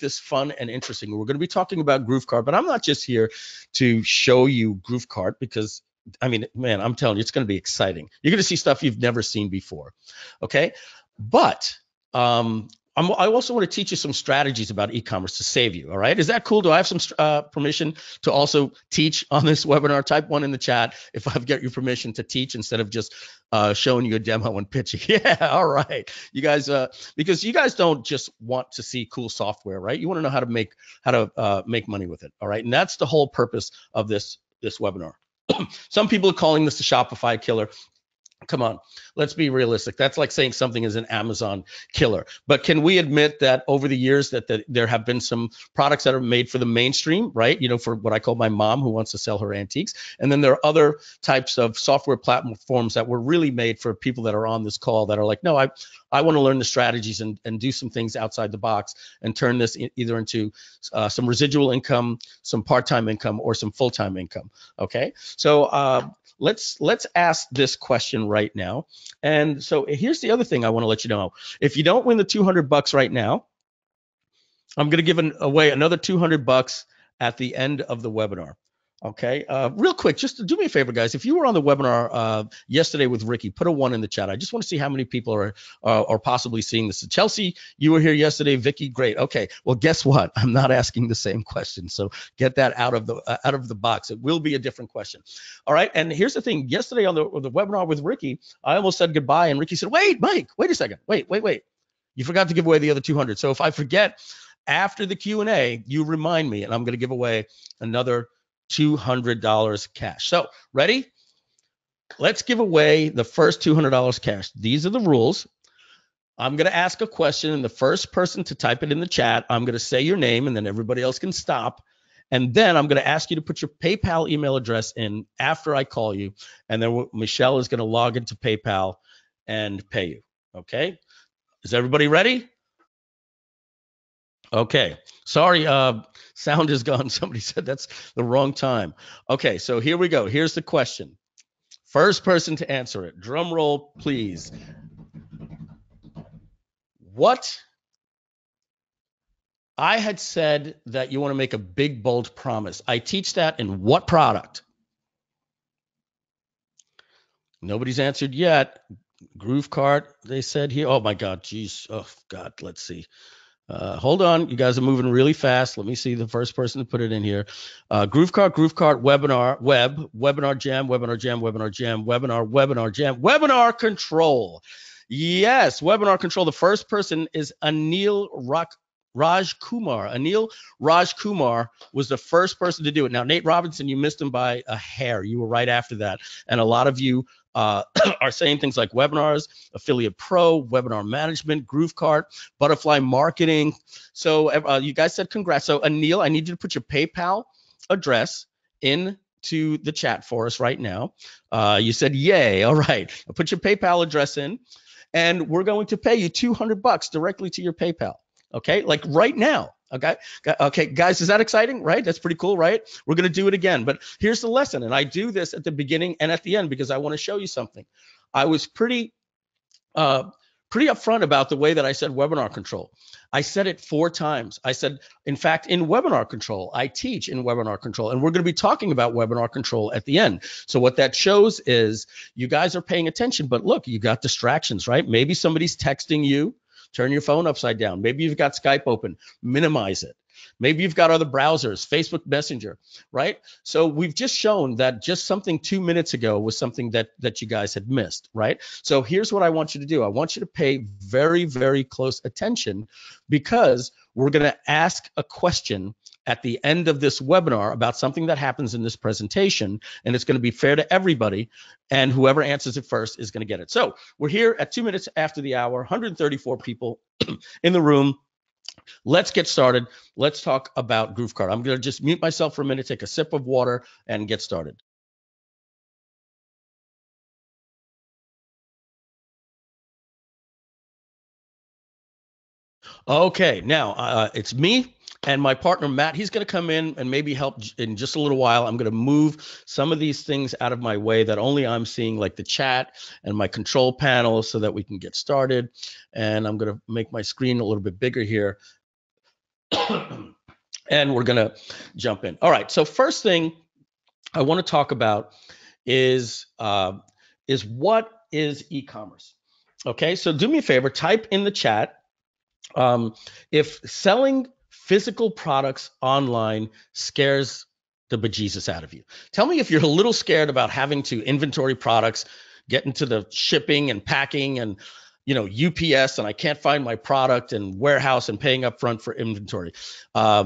this fun and interesting. We're going to be talking about GrooveKart, but I'm not just here to show you GrooveKart because, I mean, man, I'm telling you, it's going to be exciting. You're going to see stuff you've never seen before. Okay. But I also want to teach you some strategies about e-commerce to save you. All right. Is that cool? Do I have some permission to also teach on this webinar? Type 1 in the chat if I've got your permission to teach instead of just showing you a demo and pitching. Yeah. All right. You guys, because you guys don't just want to see cool software, right? You want to know how to make money with it. All right. And that's the whole purpose of this webinar. Some people are calling this the Shopify killer. Come on, let's be realistic. That's like saying something is an Amazon killer. But can we admit that over the years that there have been some products that are made for the mainstream, right? You know, for what I call my mom who wants to sell her antiques. And then there are other types of software platforms that were really made for people that are on this call that are like, no, I want to learn the strategies and do some things outside the box and turn this either into some residual income, some part-time income, or some full-time income. Okay, so let's ask this question right now. And so here's the other thing I want to let you know. If you don't win the $200 right now, I'm going to give away another $200 at the end of the webinar. Okay, real quick, just do me a favor, guys. If you were on the webinar yesterday with Ricky, put a 1 in the chat. I just want to see how many people are possibly seeing this. Chelsea, you were here yesterday. Vicky, great. Okay, well, guess what? I'm not asking the same question, so get that out of the box. It will be a different question. All right, and here's the thing. Yesterday on the webinar with Ricky, I almost said goodbye, and Ricky said, "Wait, Mike, wait a second. Wait. You forgot to give away the other 200. So if I forget after the Q&A, you remind me, and I'm going to give away another $200 cash. So ready? Let's give away the first $200 cash. These are the rules. I'm going to ask a question, and the first person to type it in the chat, I'm going to say your name, and then everybody else can stop. And then I'm going to ask you to put your PayPal email address in after I call you, and then Michelle is going to log into PayPal and pay you. Okay? Is everybody ready? Okay, sorry, sound is gone. Somebody said that's the wrong time. Okay, so here we go. Here's the question. First person to answer it. Drum roll, please. What? I had said that you want to make a big, bold promise. I teach that in what product? Nobody's answered yet. GrooveKart, they said here. Oh, my God. Geez. Oh, God. Let's see. Hold on, you guys are moving really fast. Let me see the first person to put it in here. GrooveKart, webinar, webinar jam, webinar jam, webinar control. Yes, webinar control. The first person is Anil Raj Kumar. Anil Raj Kumar was the first person to do it. Now, Nate Robinson, you missed him by a hair. You were right after that. And a lot of you are saying things like webinars, Affiliate Pro, webinar management, GrooveKart, butterfly marketing. So you guys said congrats. So Anil, I need you to put your PayPal address into the chat for us right now. You said yay. All right. Put your PayPal address in, and we're going to pay you $200 directly to your PayPal. Okay, like right now. Okay, guys, is that exciting? Right? That's pretty cool, right? We're going to do it again. But here's the lesson. And I do this at the beginning and at the end because I want to show you something. I was pretty upfront about the way that I said webinar control. I said it 4 times. I said, in fact, in webinar control, I teach in webinar control, and we're going to be talking about webinar control at the end. So what that shows is you guys are paying attention, but look, you got distractions, right? Maybe somebody's texting you. Turn your phone upside down. Maybe you've got Skype open. Minimize it. Maybe you've got other browsers, Facebook Messenger, right? So we've just shown that just something 2 minutes ago was something that you guys had missed, right? So here's what I want you to do. I want you to pay very, very close attention because we're going to ask a question at the end of this webinar about something that happens in this presentation, and it's going to be fair to everybody, and whoever answers it first is going to get it. So we're here at 2 minutes after the hour, 134 people in the room. Let's get started. Let's talk about GrooveKart. I'm going to just mute myself for a minute, take a sip of water, and get started. Okay, now it's me and my partner, Matt. He's going to come in and maybe help in just a little while. I'm going to move some of these things out of my way that only I'm seeing, like the chat and my control panel, so that we can get started. And I'm going to make my screen a little bit bigger here. And we're going to jump in. All right. So first thing I want to talk about is what is e-commerce? Okay. So do me a favor, type in the chat if selling physical products online scares the bejesus out of you. Tell me if you're a little scared about having to inventory products, get into the shipping and packing and UPS, and I can't find my product, and warehouse, and paying up front for inventory. Tell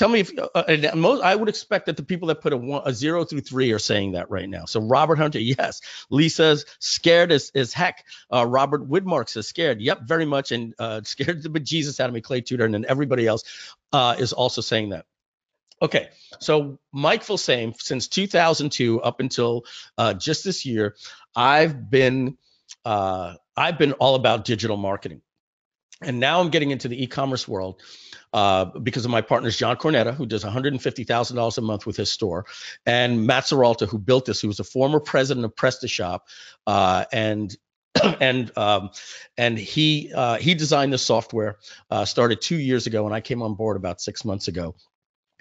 me if I would expect that the people that put a 0 through 3 are saying that right now. So Robert Hunter, yes. Lee says scared as heck. Robert Widmark says scared. Yep, very much. And scared the bejesus out of me, Clay Tudor, and then everybody else is also saying that. Okay, so Mike Filsaime, since 2002 up until just this year, I've been all about digital marketing. And now I'm getting into the e-commerce world because of my partners, John Cornetta, who does $150,000 a month with his store, and Matt Serralta, who built this, who was a former president of PrestaShop, and he designed the software, started 2 years ago, and I came on board about 6 months ago.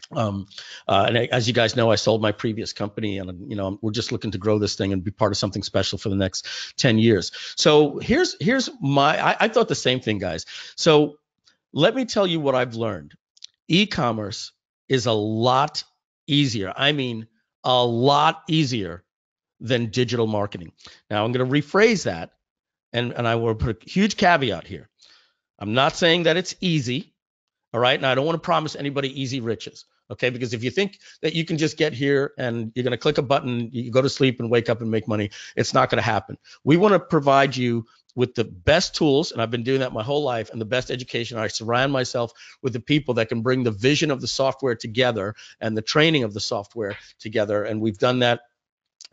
And as you guys know, I sold my previous company, and we're just looking to grow this thing and be part of something special for the next 10 years. So here's I thought the same thing, guys. So let me tell you what I've learned. E-commerce is a lot easier. I mean, a lot easier than digital marketing. Now I'm going to rephrase that, and I will put a huge caveat here. I'm not saying that it's easy. All right. Now, I don't want to promise anybody easy riches. Okay. Because if you think that you can just get here and you're going to click a button, you go to sleep and wake up and make money, it's not going to happen. We want to provide you with the best tools, and I've been doing that my whole life, and the best education. I surround myself with the people that can bring the vision of the software together and the training of the software together. And we've done that.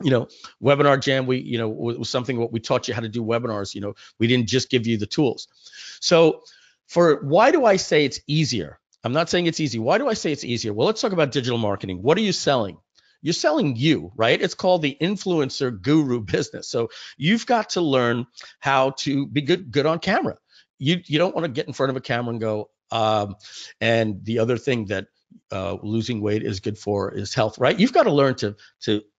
Webinar Jam, was something what we taught you how to do webinars. We didn't just give you the tools. So why do I say it's easier? I'm not saying it's easy. Why do I say it's easier? Well, let's talk about digital marketing. What are you selling? You're selling you, right? It's called the influencer guru business. So you've got to learn how to be good on camera. You don't want to get in front of a camera and go, and the other thing that losing weight is good for is health, right? You've got to learn to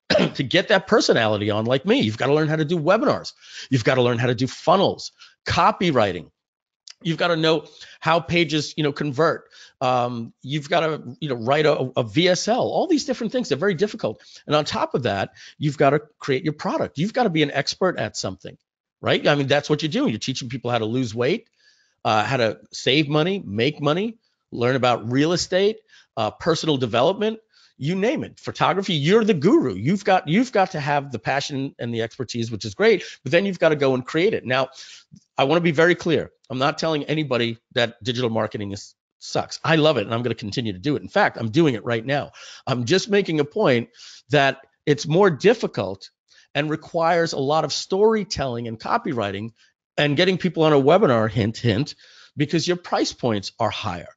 to get that personality on like me. You've got to learn how to do webinars. You've got to learn how to do funnels, copywriting. You've got to know how pages, convert. You've got to, write a VSL. All these different things are very difficult. And on top of that, you've got to create your product. You've got to be an expert at something, right? I mean, that's what you're doing. You're teaching people how to lose weight, how to save money, make money, learn about real estate, personal development. You name it. Photography, you're the guru. You've got to have the passion and the expertise, which is great, but then you've got to go and create it. Now, I want to be very clear. I'm not telling anybody that digital marketing sucks. I love it, and I'm going to continue to do it. In fact, I'm doing it right now. I'm just making a point that it's more difficult and requires a lot of storytelling and copywriting and getting people on a webinar, hint, because your price points are higher.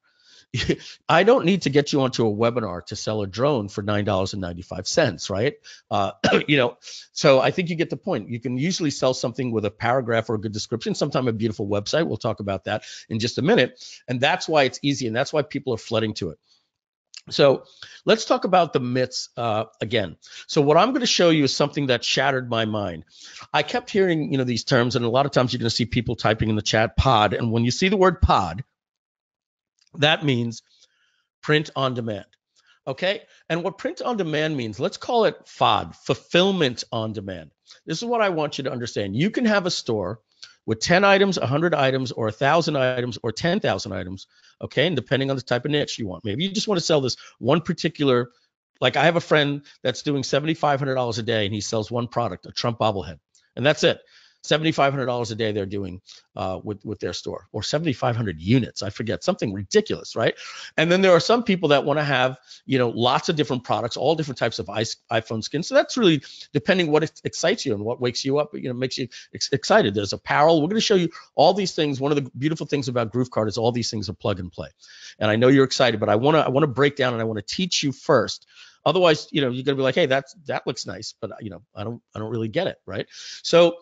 I don't need to get you onto a webinar to sell a drone for $9.95, right? So I think you get the point. You can usually sell something with a paragraph or a good description, sometimes a beautiful website. We'll talk about that in just a minute. And that's why it's easy, and that's why people are flooding to it. So let's talk about the myths again. So what I'm going to show you is something that shattered my mind. I kept hearing, these terms, and a lot of times you're going to see people typing in the chat pod. And when you see the word pod, that means print on demand. Okay. And what print on demand means, let's call it FOD, fulfillment on demand. This is what I want you to understand. You can have a store with 10 items, 100 items, or 1,000 items, or 10,000 items. Okay. And depending on the type of niche you want, maybe you just want to sell this one particular, like I have a friend that's doing $7,500 a day, and he sells one product, a Trump bobblehead, and that's it. $7,500 a day they're doing with their store, or 7,500 units. I forget, something ridiculous, right? And then there are some people that want to have, lots of different products, all different types of iPhone skins. So that's really depending what excites you and what wakes you up, makes you excited. There's apparel. We're going to show you all these things. One of the beautiful things about GrooveKart is all these things are plug and play. And I know you're excited, but I want to break down, and I want to teach you first. Otherwise, you're going to be like, hey, that looks nice, but I don't really get it, right? So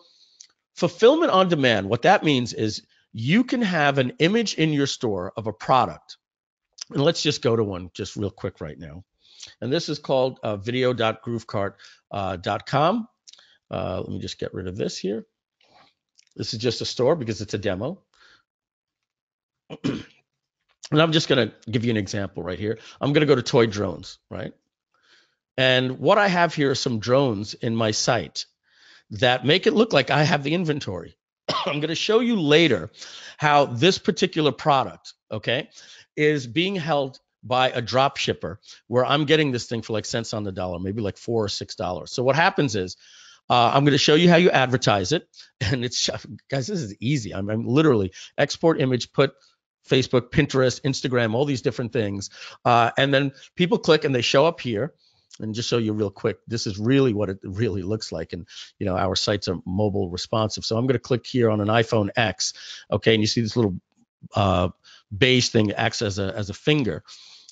fulfillment on demand, what that means is you can have an image in your store of a product, And let's just go to one just real quick right now. And this is called video.groovekart.com. Let me just get rid of this here. This is just a store because it's a demo. And I'm just going to give you an example right here. I'm going to go to toy drones, right? And what I have here are some drones in my site that make it look like I have the inventory. I'm going to show you later how this particular product, okay, is being held by a drop shipper where I'm getting this thing for like cents on the dollar, maybe like $4 or $6. So what happens is I'm going to show you how you advertise it. And it's, guys, this is easy. I'm literally export image, put Facebook, Pinterest, Instagram, all these different things. And then people click and they show up here. And just show you real quick, this is really what it really looks like. And, you know, our sites are mobile responsive. So I'm going to click here on an iPhone X. Okay. And you see this little beige thing acts as a finger.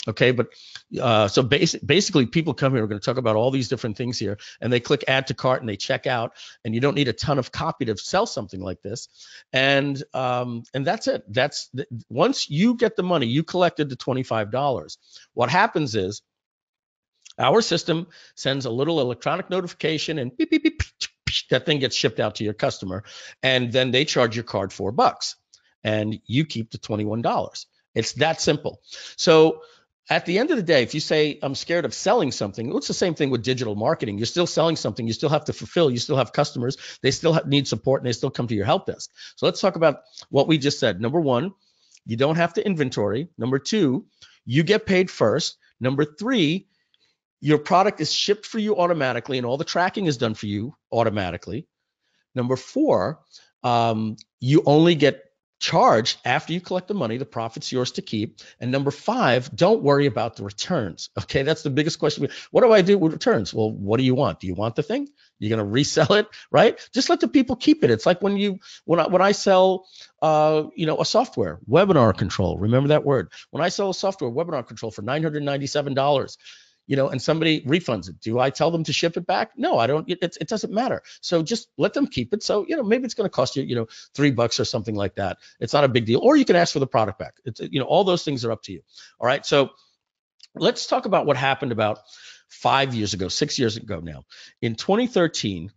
Okay. But so basically people come here, we're going to talk about all these different things here, and they click add to cart and they check out, and you don't need a ton of copy to sell something like this. And that's it. Once you get the money, you collected the $25. What happens is, our system sends a little electronic notification and beep, beep, beep, that thing gets shipped out to your customer. And then they charge your card $4 and you keep the $21. It's that simple. So at the end of the day, if you say, I'm scared of selling something, it's the same thing with digital marketing. You're still selling something. You still have to fulfill. You still have customers. They still need support, and they still come to your help desk. So let's talk about what we just said. Number one, you don't have to inventory. Number two, you get paid first. Number three, your product is shipped for you automatically, and all the tracking is done for you automatically. Number four, you only get charged after you collect the money. The profit's yours to keep. And number five, don't worry about the returns. Okay, that's the biggest question. What do I do with returns? Well, what do you want? Do you want the thing? You're going to resell it, right? Just let the people keep it. It's like when I sell, a software, webinar control. Remember that word. When I sell a software, webinar control for $997. And somebody refunds it. Do I tell them to ship it back? No, I don't. It doesn't matter. So just let them keep it. So, maybe it's going to cost you, $3 or something like that. It's not a big deal. Or you can ask for the product back. It's, all those things are up to you. All right. So let's talk about what happened about 5 years ago, 6 years ago now. In 2013,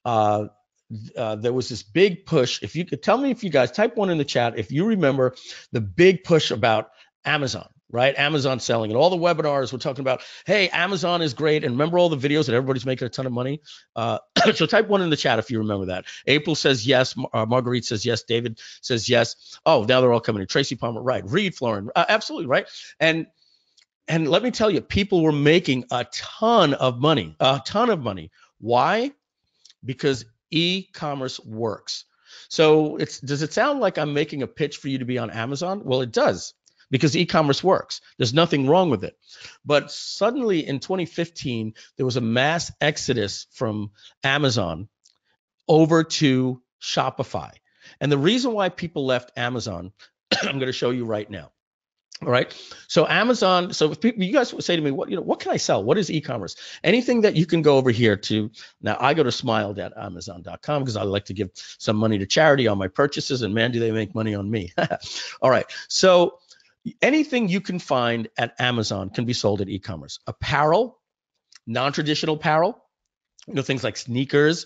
there was this big push. If you could tell me, if you guys type one in the chat, if you remember the big push about Amazon. Right? Amazon selling, and all the webinars we're talking about, hey, Amazon is great. And remember all the videos that everybody's making a ton of money? So type one in the chat if you remember that. April says yes. Marguerite says yes. David says yes. Oh, now they're all coming in. Tracy Palmer, right. Reed Florin, absolutely, right. And let me tell you, people were making a ton of money. Why? Because e-commerce works. So does it sound like I'm making a pitch for you to be on Amazon? Well, it does. Because e-commerce works. There's nothing wrong with it. But suddenly in 2015, there was a mass exodus from Amazon over to Shopify. And the reason why people left Amazon, I'm going to show you right now. All right. So Amazon, so if people, you guys say to me, what can I sell? What is e-commerce? Anything that you can go over here to. Now I go to smile.amazon.com because I like to give some money to charity on my purchases, and man, do they make money on me. All right. So anything you can find at Amazon can be sold at e-commerce. Apparel, non-traditional apparel, things like sneakers,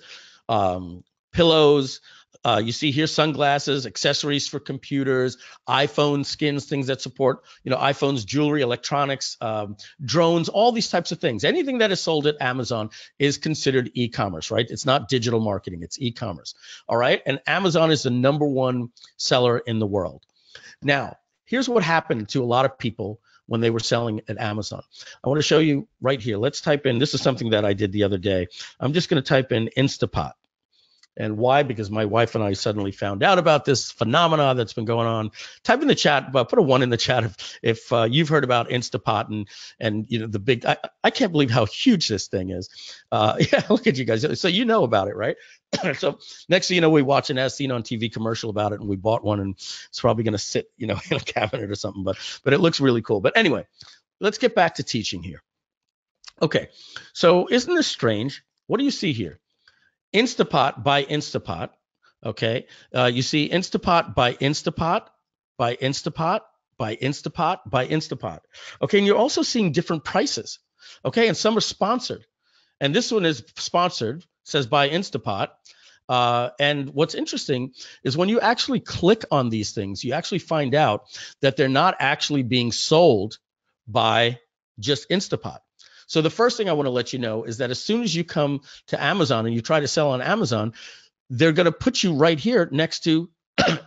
pillows. You see here sunglasses, accessories for computers, iPhone skins, things that support, iPhones, jewelry, electronics, drones, all these types of things. Anything that is sold at Amazon is considered e-commerce, right? It's not digital marketing, it's e-commerce. All right. And Amazon is the #1 seller in the world. Now, here's what happened to a lot of people when they were selling at Amazon. I want to show you right here. Let's type in, this is something that I did the other day. I'm just going to type in Instapot. And why? Because my wife and I suddenly found out about this phenomena that's been going on. Type in the chat, put a 1 in the chat if you've heard about Instapot and the big. I can't believe how huge this thing is. Yeah, look at you guys. So about it, right? So next thing you know, we watch an as seen on TV commercial about it, and we bought one, and it's probably going to sit, in a cabinet or something. But it looks really cool. But anyway, let's get back to teaching here. Okay, so isn't this strange? What do you see here? Instapot by Instapot, okay? You see Instapot by Instapot by Instapot, by Instapot, by Instapot. Okay, and you're also seeing different prices. Okay, and some are sponsored. And this one is sponsored, says by Instapot. And what's interesting is when you actually click on these things, you actually find out that they're not actually being sold by just Instapot. So the first thing I want to let you know is that as soon as you come to Amazon and you try to sell on Amazon, they're going to put you right here next to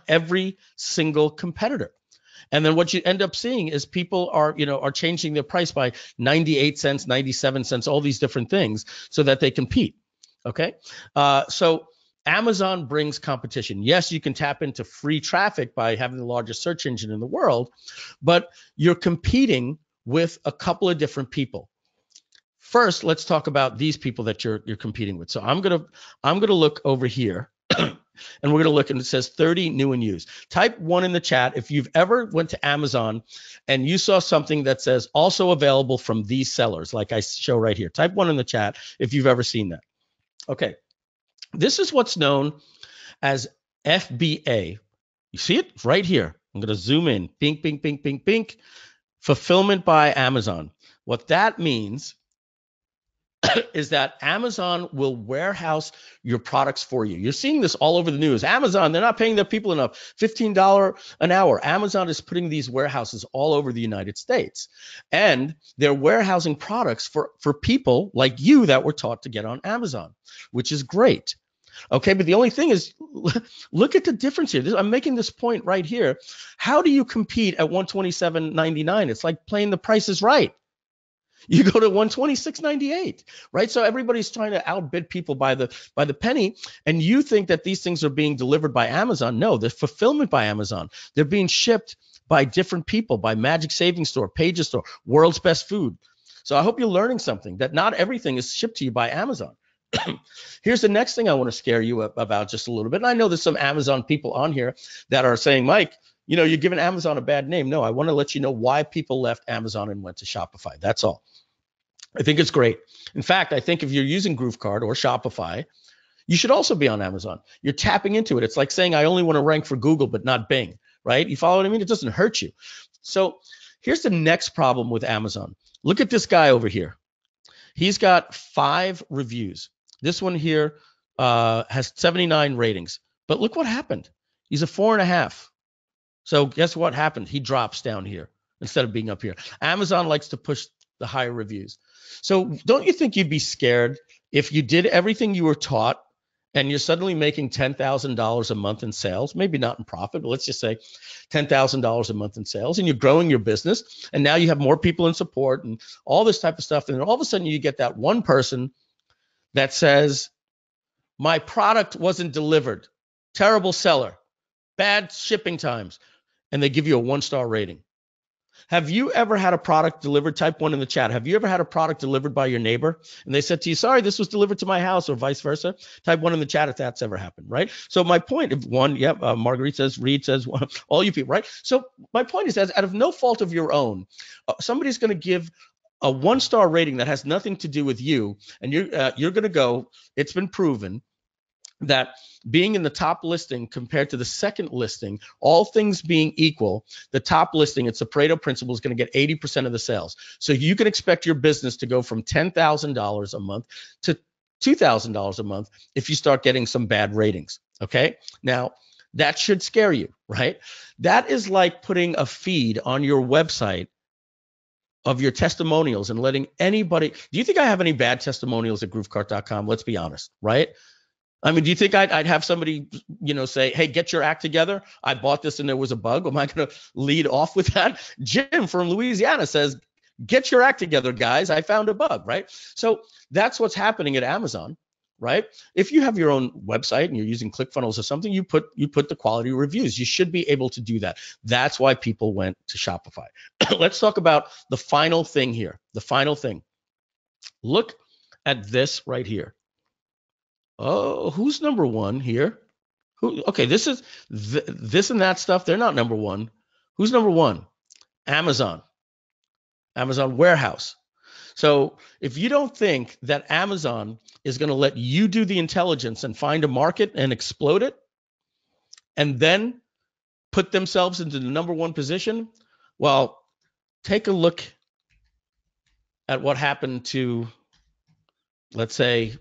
every single competitor. And then what you end up seeing is people are changing their price by 98 cents, 97 cents, all these different things so that they compete. Okay. So Amazon brings competition. Yes, you can tap into free traffic by having the largest search engine in the world, but you're competing with a couple of different people. First, let's talk about these people that you're competing with. So I'm gonna look over here. And we're going to look, and it says 30 new and used. Type 1 in the chat if you've ever went to Amazon and you saw something that says also available from these sellers, like I show right here. Type 1 in the chat if you've ever seen that. Okay. This is what's known as FBA. You see it right here. I'm going to zoom in. Pink, pink, pink, pink, pink. Fulfillment by Amazon. What that means is that Amazon will warehouse your products for you. You're seeing this all over the news. Amazon, they're not paying their people enough. $15 an hour. Amazon is putting these warehouses all over the United States. And they're warehousing products for people like you that were taught to get on Amazon, which is great. Okay, but the only thing is, look at the difference here. I'm making this point right here. How do you compete at $127.99? It's like playing The Price is Right. You go to $126.98, right? So everybody's trying to outbid people by the penny, and you think that these things are being delivered by Amazon. No, they're fulfillment by Amazon. They're being shipped by different people, by Magic Saving Store, Pages Store, World's Best Food. So I hope you're learning something, that not everything is shipped to you by Amazon. Here's the next thing I want to scare you about just a little bit. And I know there's some Amazon people on here that are saying, Mike, you're giving Amazon a bad name. No, I want to let you know why people left Amazon and went to Shopify. That's all. I think it's great. In fact, I think if you're using GrooveKart or Shopify, you should also be on Amazon. You're tapping into it. It's like saying, I only want to rank for Google, but not Bing, right? You follow what I mean? It doesn't hurt you. So here's the next problem with Amazon. Look at this guy over here. He's got 5 reviews. This one here has 79 ratings. But look what happened. He's a 4.5. So guess what happened? He drops down here instead of being up here. Amazon likes to push the higher reviews. So don't you think you'd be scared if you did everything you were taught and you're suddenly making $10,000 a month in sales, maybe not in profit, but let's just say $10,000 a month in sales, and you're growing your business, and now you have more people in support and all this type of stuff, and then all of a sudden you get that one person that says, my product wasn't delivered, terrible seller, bad shipping times, and they give you a 1-star rating. Have you ever had a product delivered? Type 1 in the chat. Have you ever had a product delivered by your neighbor and they said to you, sorry, this was delivered to my house, or vice versa? Type 1 in the chat if that's ever happened, right? So my point of one, Marguerite says, Reed says, all you people, right? So my point is that out of no fault of your own, somebody's going to give a 1-star rating that has nothing to do with you, and you're going to go, it's been proven that being in the top listing compared to the second listing, all things being equal, the top listing, its Pareto principle, is going to get 80% of the sales. So you can expect your business to go from $10,000 a month to $2,000 a month if you start getting some bad ratings. Okay. Now that should scare you, right? That is like putting a feed on your website of your testimonials and letting anybody, do you think I have any bad testimonials at GrooveKart.com? Let's be honest, right? I mean, do you think I'd have somebody, say, hey, get your act together. I bought this and there was a bug. Am I going to lead off with that? Jim from Louisiana says, get your act together, guys. I found a bug, right? So that's what's happening at Amazon, right? If you have your own website and you're using ClickFunnels or something, you put the quality reviews. You should be able to do that. That's why people went to Shopify. Let's talk about the final thing here. The final thing. Look at this right here. Oh, who's number one here? Okay, this is this and that stuff. They're not number one. Who's number one? Amazon. Amazon warehouse. So if you don't think that Amazon is going to let you do the intelligence and find a market and explode it, and then put themselves into the number one position, Well, take a look at what happened to, let's say,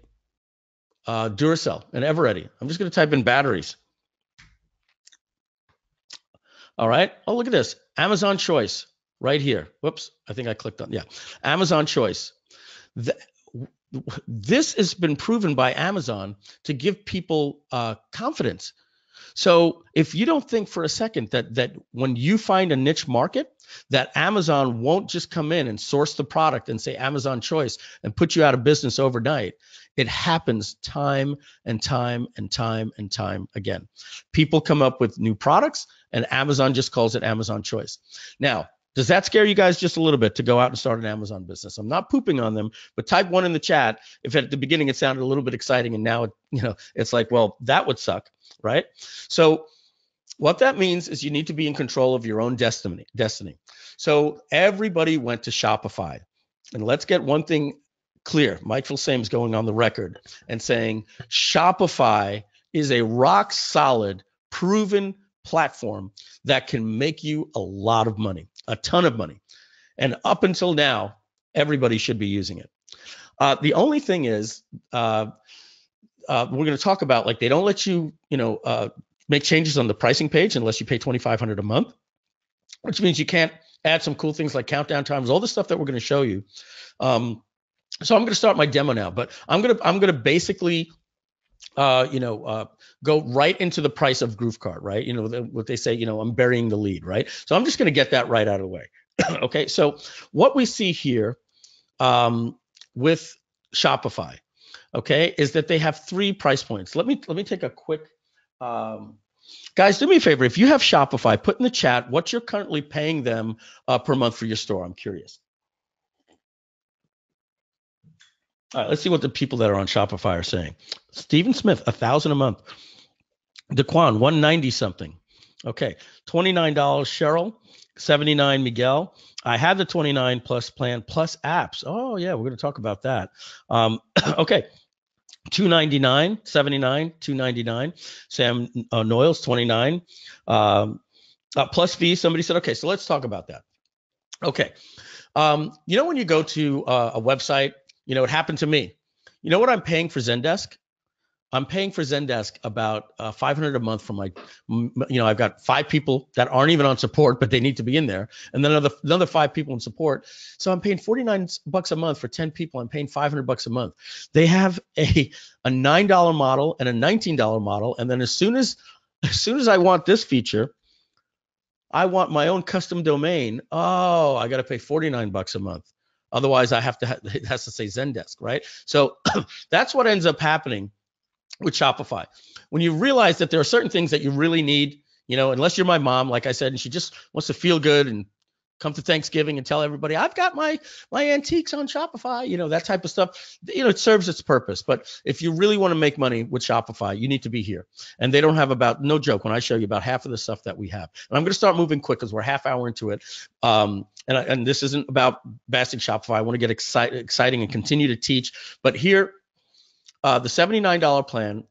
Duracell and Eveready. I'm just going to type in batteries. All right. Oh, look at this. Amazon Choice right here. Whoops. I think I clicked on, yeah. Amazon Choice. This has been proven by Amazon to give people confidence. So if you don't think for a second that when you find a niche market, that Amazon won't just come in and source the product and say Amazon Choice and put you out of business overnight, it happens time and time and time and time again. People come up with new products and Amazon just calls it Amazon Choice. Now, does that scare you guys just a little bit to go out and start an Amazon business? I'm not pooping on them, but type 1 in the chat if at the beginning it sounded a little bit exciting and now it's like, well, that would suck, right? So what that means is you need to be in control of your own destiny. So everybody went to Shopify. And let's get one thing clear. Mike Filsaime is going on the record and saying Shopify is a rock solid, proven platform that can make you a lot of money, a ton of money. And up until now, everybody should be using it. The only thing is, we're going to talk about, like, they don't let you, make changes on the pricing page unless you pay $2,500 a month, which means you can't add some cool things like countdown times, all the stuff that we're going to show you. So I'm going to start my demo now, but I'm going to basically, go right into the price of GrooveKart, right? What they say, I'm burying the lead, right? So I'm just going to get that right out of the way. Okay. So what we see here, with Shopify, okay, is that they have 3 price points. Let me take a quick, guys, do me a favor. If you have Shopify, put in the chat what you're currently paying them per month for your store. I'm curious. All right, let's see what the people that are on Shopify are saying. Stephen Smith, $1,000 a month. Daquan, $190 something. Okay, $29. Cheryl, $79. Miguel, I had the 29 plus plan plus apps. Oh yeah, we're going to talk about that. Okay. $299, $79, $299. Sam Noyles, $29. Plus fees. Somebody said, okay, so let's talk about that. Okay. When you go to a website, it happened to me. You know what I'm paying for Zendesk? I'm paying for Zendesk about $500 a month for my, I've got 5 people that aren't even on support, but they need to be in there. And then another 5 people in support. So I'm paying $49 a month for 10 people. I'm paying $500 a month. They have a $9 model and a $19 model. And then as soon as I want this feature, I want my own custom domain. Oh, I got to pay $49 a month. Otherwise I have to, it has to say Zendesk, right? So that's what ends up happening with Shopify. When you realize that there are certain things that you really need, unless you're my mom, like I said, and she just wants to feel good and come to Thanksgiving and tell everybody, I've got my antiques on Shopify, that type of stuff, it serves its purpose. But if you really want to make money with Shopify, you need to be here. And they don't have about, no joke, when I show you about half of the stuff that we have. And I'm going to start moving quick because we're half hour into it. And this isn't about bashing Shopify. I want to get exciting and continue to teach. But here, the $79 plan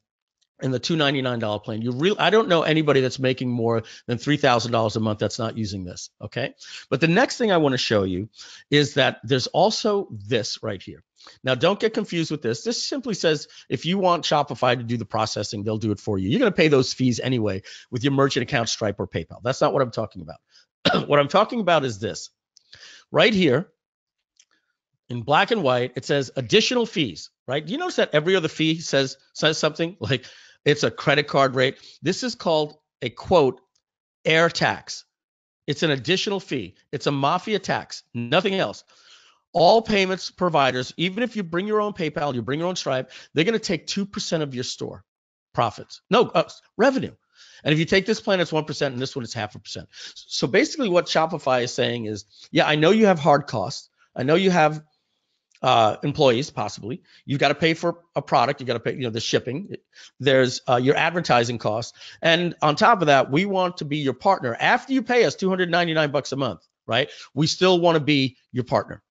and the $299 plan, I don't know anybody that's making more than $3,000 a month that's not using this, okay? But the next thing I want to show you is that there's also this right here. Now, don't get confused with this. This simply says if you want Shopify to do the processing, they'll do it for you. You're going to pay those fees anyway with your merchant account, Stripe, or PayPal. That's not what I'm talking about. What I'm talking about is this. Right here, in black and white, it says additional fees, right? Do you notice that every other fee says something like it's a credit card rate? This is called a, quote, air tax. It's an additional fee. It's a mafia tax, nothing else. All payments providers, even if you bring your own PayPal, you bring your own Stripe, they're going to take 2% of your store profits. No, revenue. And if you take this plan, it's 1%, and this one is 0.5%. So basically what Shopify is saying is, yeah, I know you have hard costs. I know you have employees, possibly. You've got to pay for a product. You got to pay, the shipping. There's your advertising costs. And on top of that, we want to be your partner. After you pay us $299 a month, right? We still want to be your partner.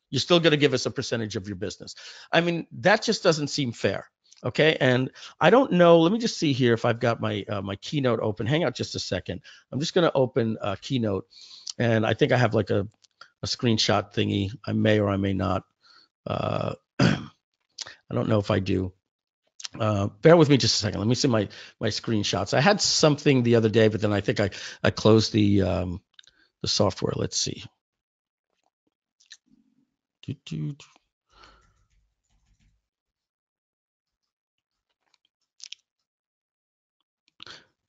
You're still going to give us a percentage of your business. I mean, that just doesn't seem fair. Okay. And I don't know. Let me just see here if I've got my my Keynote open. Hang out just a second. I'm just going to open Keynote. And I think I have like a screenshot thingy. I may or I may not. I don't know if I do. Bear with me just a second. Let me see my screenshots. I had something the other day, but then I think I closed the software. Let's see.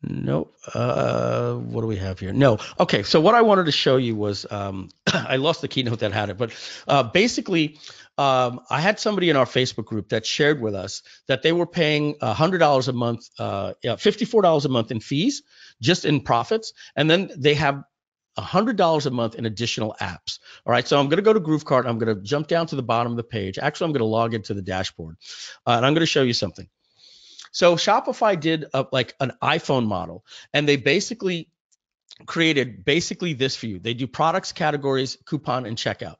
Nope. What do we have here? No. Okay. So what I wanted to show you was I lost the keynote that had it, but basically I had somebody in our Facebook group that shared with us that they were paying $100 a month, $54 a month in fees, just in profits, and then they have $100 a month in additional apps. All right. So I'm going to go to GrooveKart. I'm going to jump down to the bottom of the page. Actually, I'm going to log into the dashboard, and I'm going to show you something. So Shopify did like an iPhone model, and they basically created this for you. They do products, categories, coupon, and checkout.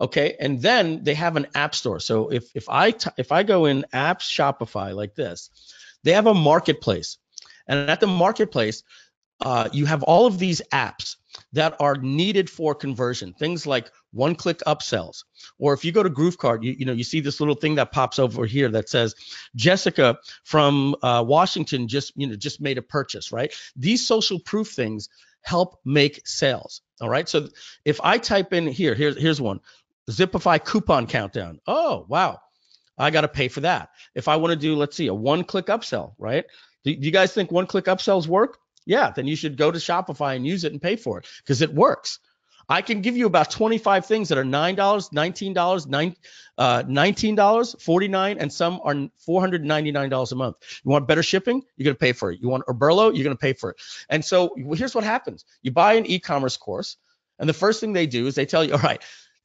Okay, and then they have an app store. So if I go in apps Shopify like this, they have a marketplace, and at the marketplace, you have all of these apps that are needed for conversion. Things like one-click upsells, or if you go to GrooveKart, you see this little thing that pops over here that says Jessica from Washington just made a purchase, right? These social proof things help make sales. All right. So if I type in here's one, Zipify coupon countdown. Oh, wow. I got to pay for that. If I want to do, let's see, a one-click upsell, right? Do you guys think one-click upsells work? Yeah, then you should go to Shopify and use it and pay for it because it works. I can give you about 25 things that are $9, $19, $19, $49, and some are $499 a month. You want better shipping? You're going to pay for it. You want Oberlo? You're going to pay for it. And so here's what happens. You buy an e-commerce course, and the first thing they do is they tell you, all right,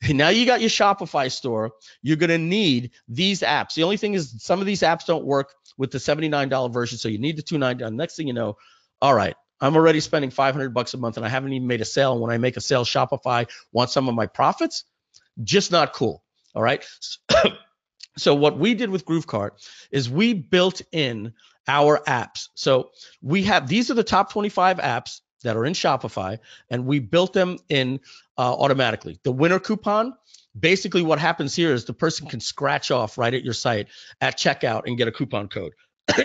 now you got your Shopify store. You're going to need these apps. The only thing is some of these apps don't work with the $79 version, so you need the $299. Next thing you know, all right, I'm already spending $500 a month and I haven't even made a sale. And when I make a sale, Shopify wants some of my profits. Just not cool. All right. So what we did with GrooveKart is we built in our apps. So these are the top 25 apps that are in Shopify, and we built them in automatically. The winner coupon, basically what happens here is the person can scratch off right at your site at checkout and get a coupon code.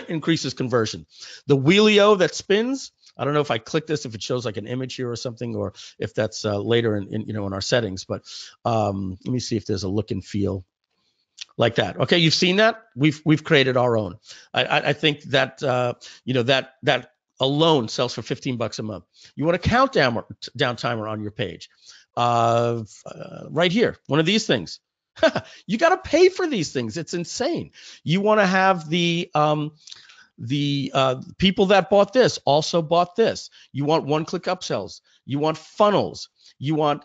Increases conversion. The wheelio that spins, I don't know if I click this, if it shows like an image here or something, or if that's later in our settings, but let me see if there's a look and feel like that. Okay, you've seen that? We've created our own. I think that that alone sells for $15 a month. You want a countdown timer on your page. Right here, one of these things. You got to pay for these things. It's insane. You want to have the people that bought this also bought this. You want one-click upsells. You want funnels. You want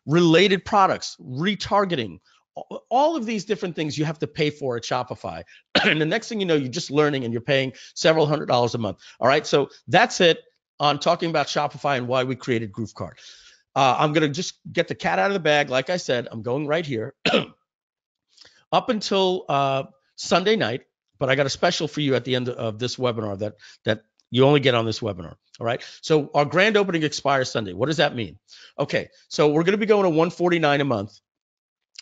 related products, retargeting. All of these different things you have to pay for at Shopify. And the next thing you know, you're just learning and you're paying several $100s a month. All right. So that's it on talking about Shopify and why we created GrooveKart. I'm going to just get the cat out of the bag. Like I said, I'm going right here up until Sunday night, but I got a special for you at the end of this webinar that you only get on this webinar. All right. So our grand opening expires Sunday. What does that mean? Okay. So we're going to be going to $149 a month.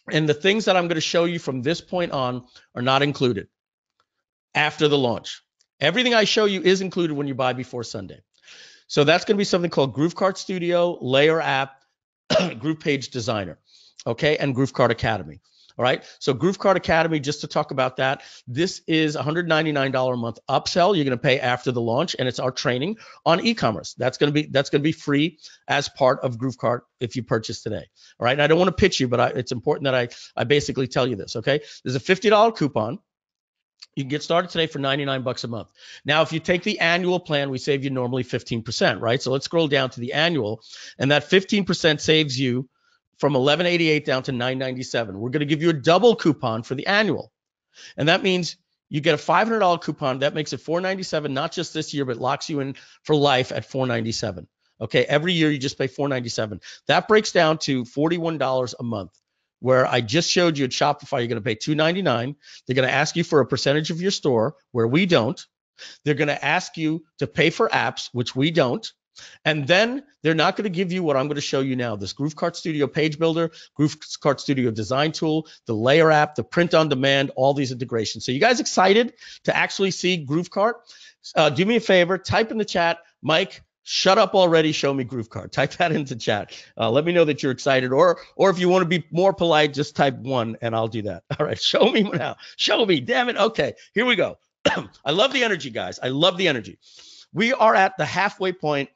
And the things that I'm going to show you from this point on are not included after the launch. Everything I show you is included when you buy before Sunday. So that's going to be something called GrooveKart Studio, Layer App, Group Page Designer, okay, and GrooveKart Academy. All right. So GrooveKart Academy, just to talk about that, this is $199 a month upsell. You're going to pay after the launch, and it's our training on e-commerce. That's going to be free as part of GrooveKart if you purchase today. All right. And I don't want to pitch you, but it's important that I basically tell you this. Okay. There's a $50 coupon. You can get started today for $99 a month. Now, if you take the annual plan, we save you normally 15%, right? So let's scroll down to the annual, and that 15% saves you from $11.88 down to $9.97. We're going to give you a double coupon for the annual, and that means you get a $500 coupon. That makes it $497, not just this year, but locks you in for life at $497. Okay, every year you just pay $497. That breaks down to $41 a month. Where I just showed you at Shopify, you're going to pay $299. They're going to ask you for a percentage of your store, where we don't. They're going to ask you to pay for apps, which we don't. And then they're not going to give you what I'm going to show you now, this GrooveKart Studio page builder, GrooveKart Studio design tool, the layer app, the print on demand, all these integrations. So you guys excited to actually see GrooveKart? Do me a favor, type in the chat, Mike, shut up already, show me GrooveKart. Type that into chat. Let me know that you're excited, or if you want to be more polite, just type 1 and I'll do that. All right, show me now. Show me, damn it. Okay, here we go. I love the energy, guys. I love the energy. We are at the halfway point.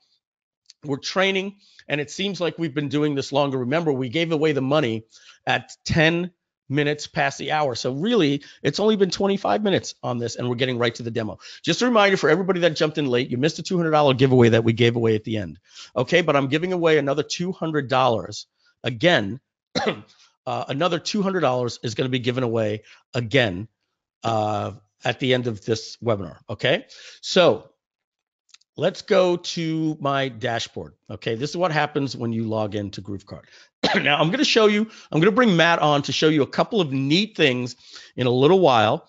We're training, and it seems like we've been doing this longer. Remember, we gave away the money at 10 minutes past the hour. So really, it's only been 25 minutes on this, and we're getting right to the demo. Just a reminder for everybody that jumped in late, you missed a $200 giveaway that we gave away at the end. Okay, but I'm giving away another $200 again. Another $200 is going to be given away again at the end of this webinar. Okay, so let's go to my dashboard. Okay, this is what happens when you log into GrooveKart. Now I'm going to show you, I'm going to bring Matt on to show you a couple of neat things in a little while.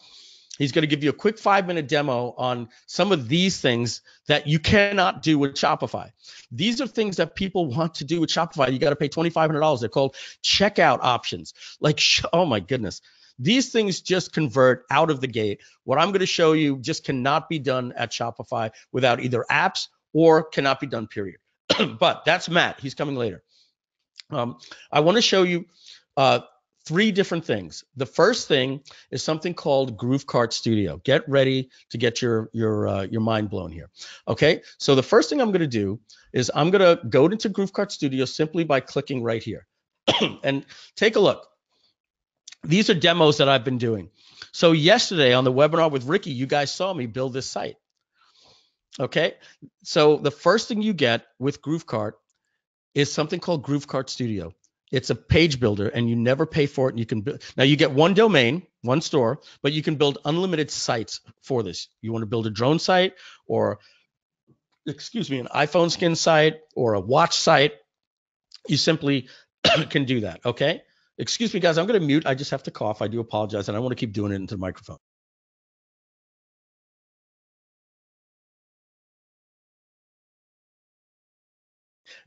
He's going to give you a quick 5-minute demo on some of these things that you cannot do with Shopify. These are things that people want to do with Shopify. You got to pay $2,500. They're called checkout options. Like, oh my goodness. These things just convert out of the gate. What I'm going to show you just cannot be done at Shopify without either apps or cannot be done, period. But that's Matt. He's coming later. I want to show you 3 different things. The first thing is something called GrooveKart Studio. Get ready to get your mind blown here. Okay, so the first thing I'm going to do is I'm going to go into GrooveKart Studio simply by clicking right here. And take a look. These are demos that I've been doing. So yesterday on the webinar with Ricky, you guys saw me build this site. Okay, so the first thing you get with GrooveKart is something called GrooveKart Studio. It's a page builder, and you never pay for it. And you can build. Now you get one domain, one store, but you can build unlimited sites for this. You want to build a drone site, or an iPhone skin site, or a watch site. You simply can do that. Okay. Excuse me, guys. I'm going to mute. I just have to cough. I do apologize, and I want to keep doing it into the microphone.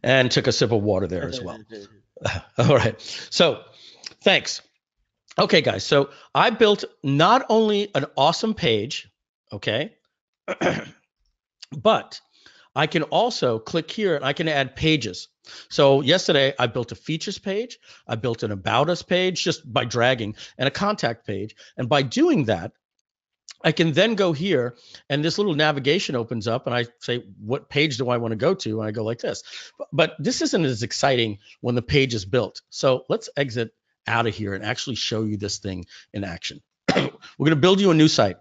And took a sip of water there as well. All right. So thanks. Okay, guys. So I built not only an awesome page, okay, but I can also click here and I can add pages. So yesterday I built a features page, I built an about us page just by dragging, and a contact page. And by doing that, I can then go here and this little navigation opens up and I say, what page do I want to go to? And I go like this. But this isn't as exciting when the page is built. So let's exit out of here and actually show you this thing in action. We're going to build you a new site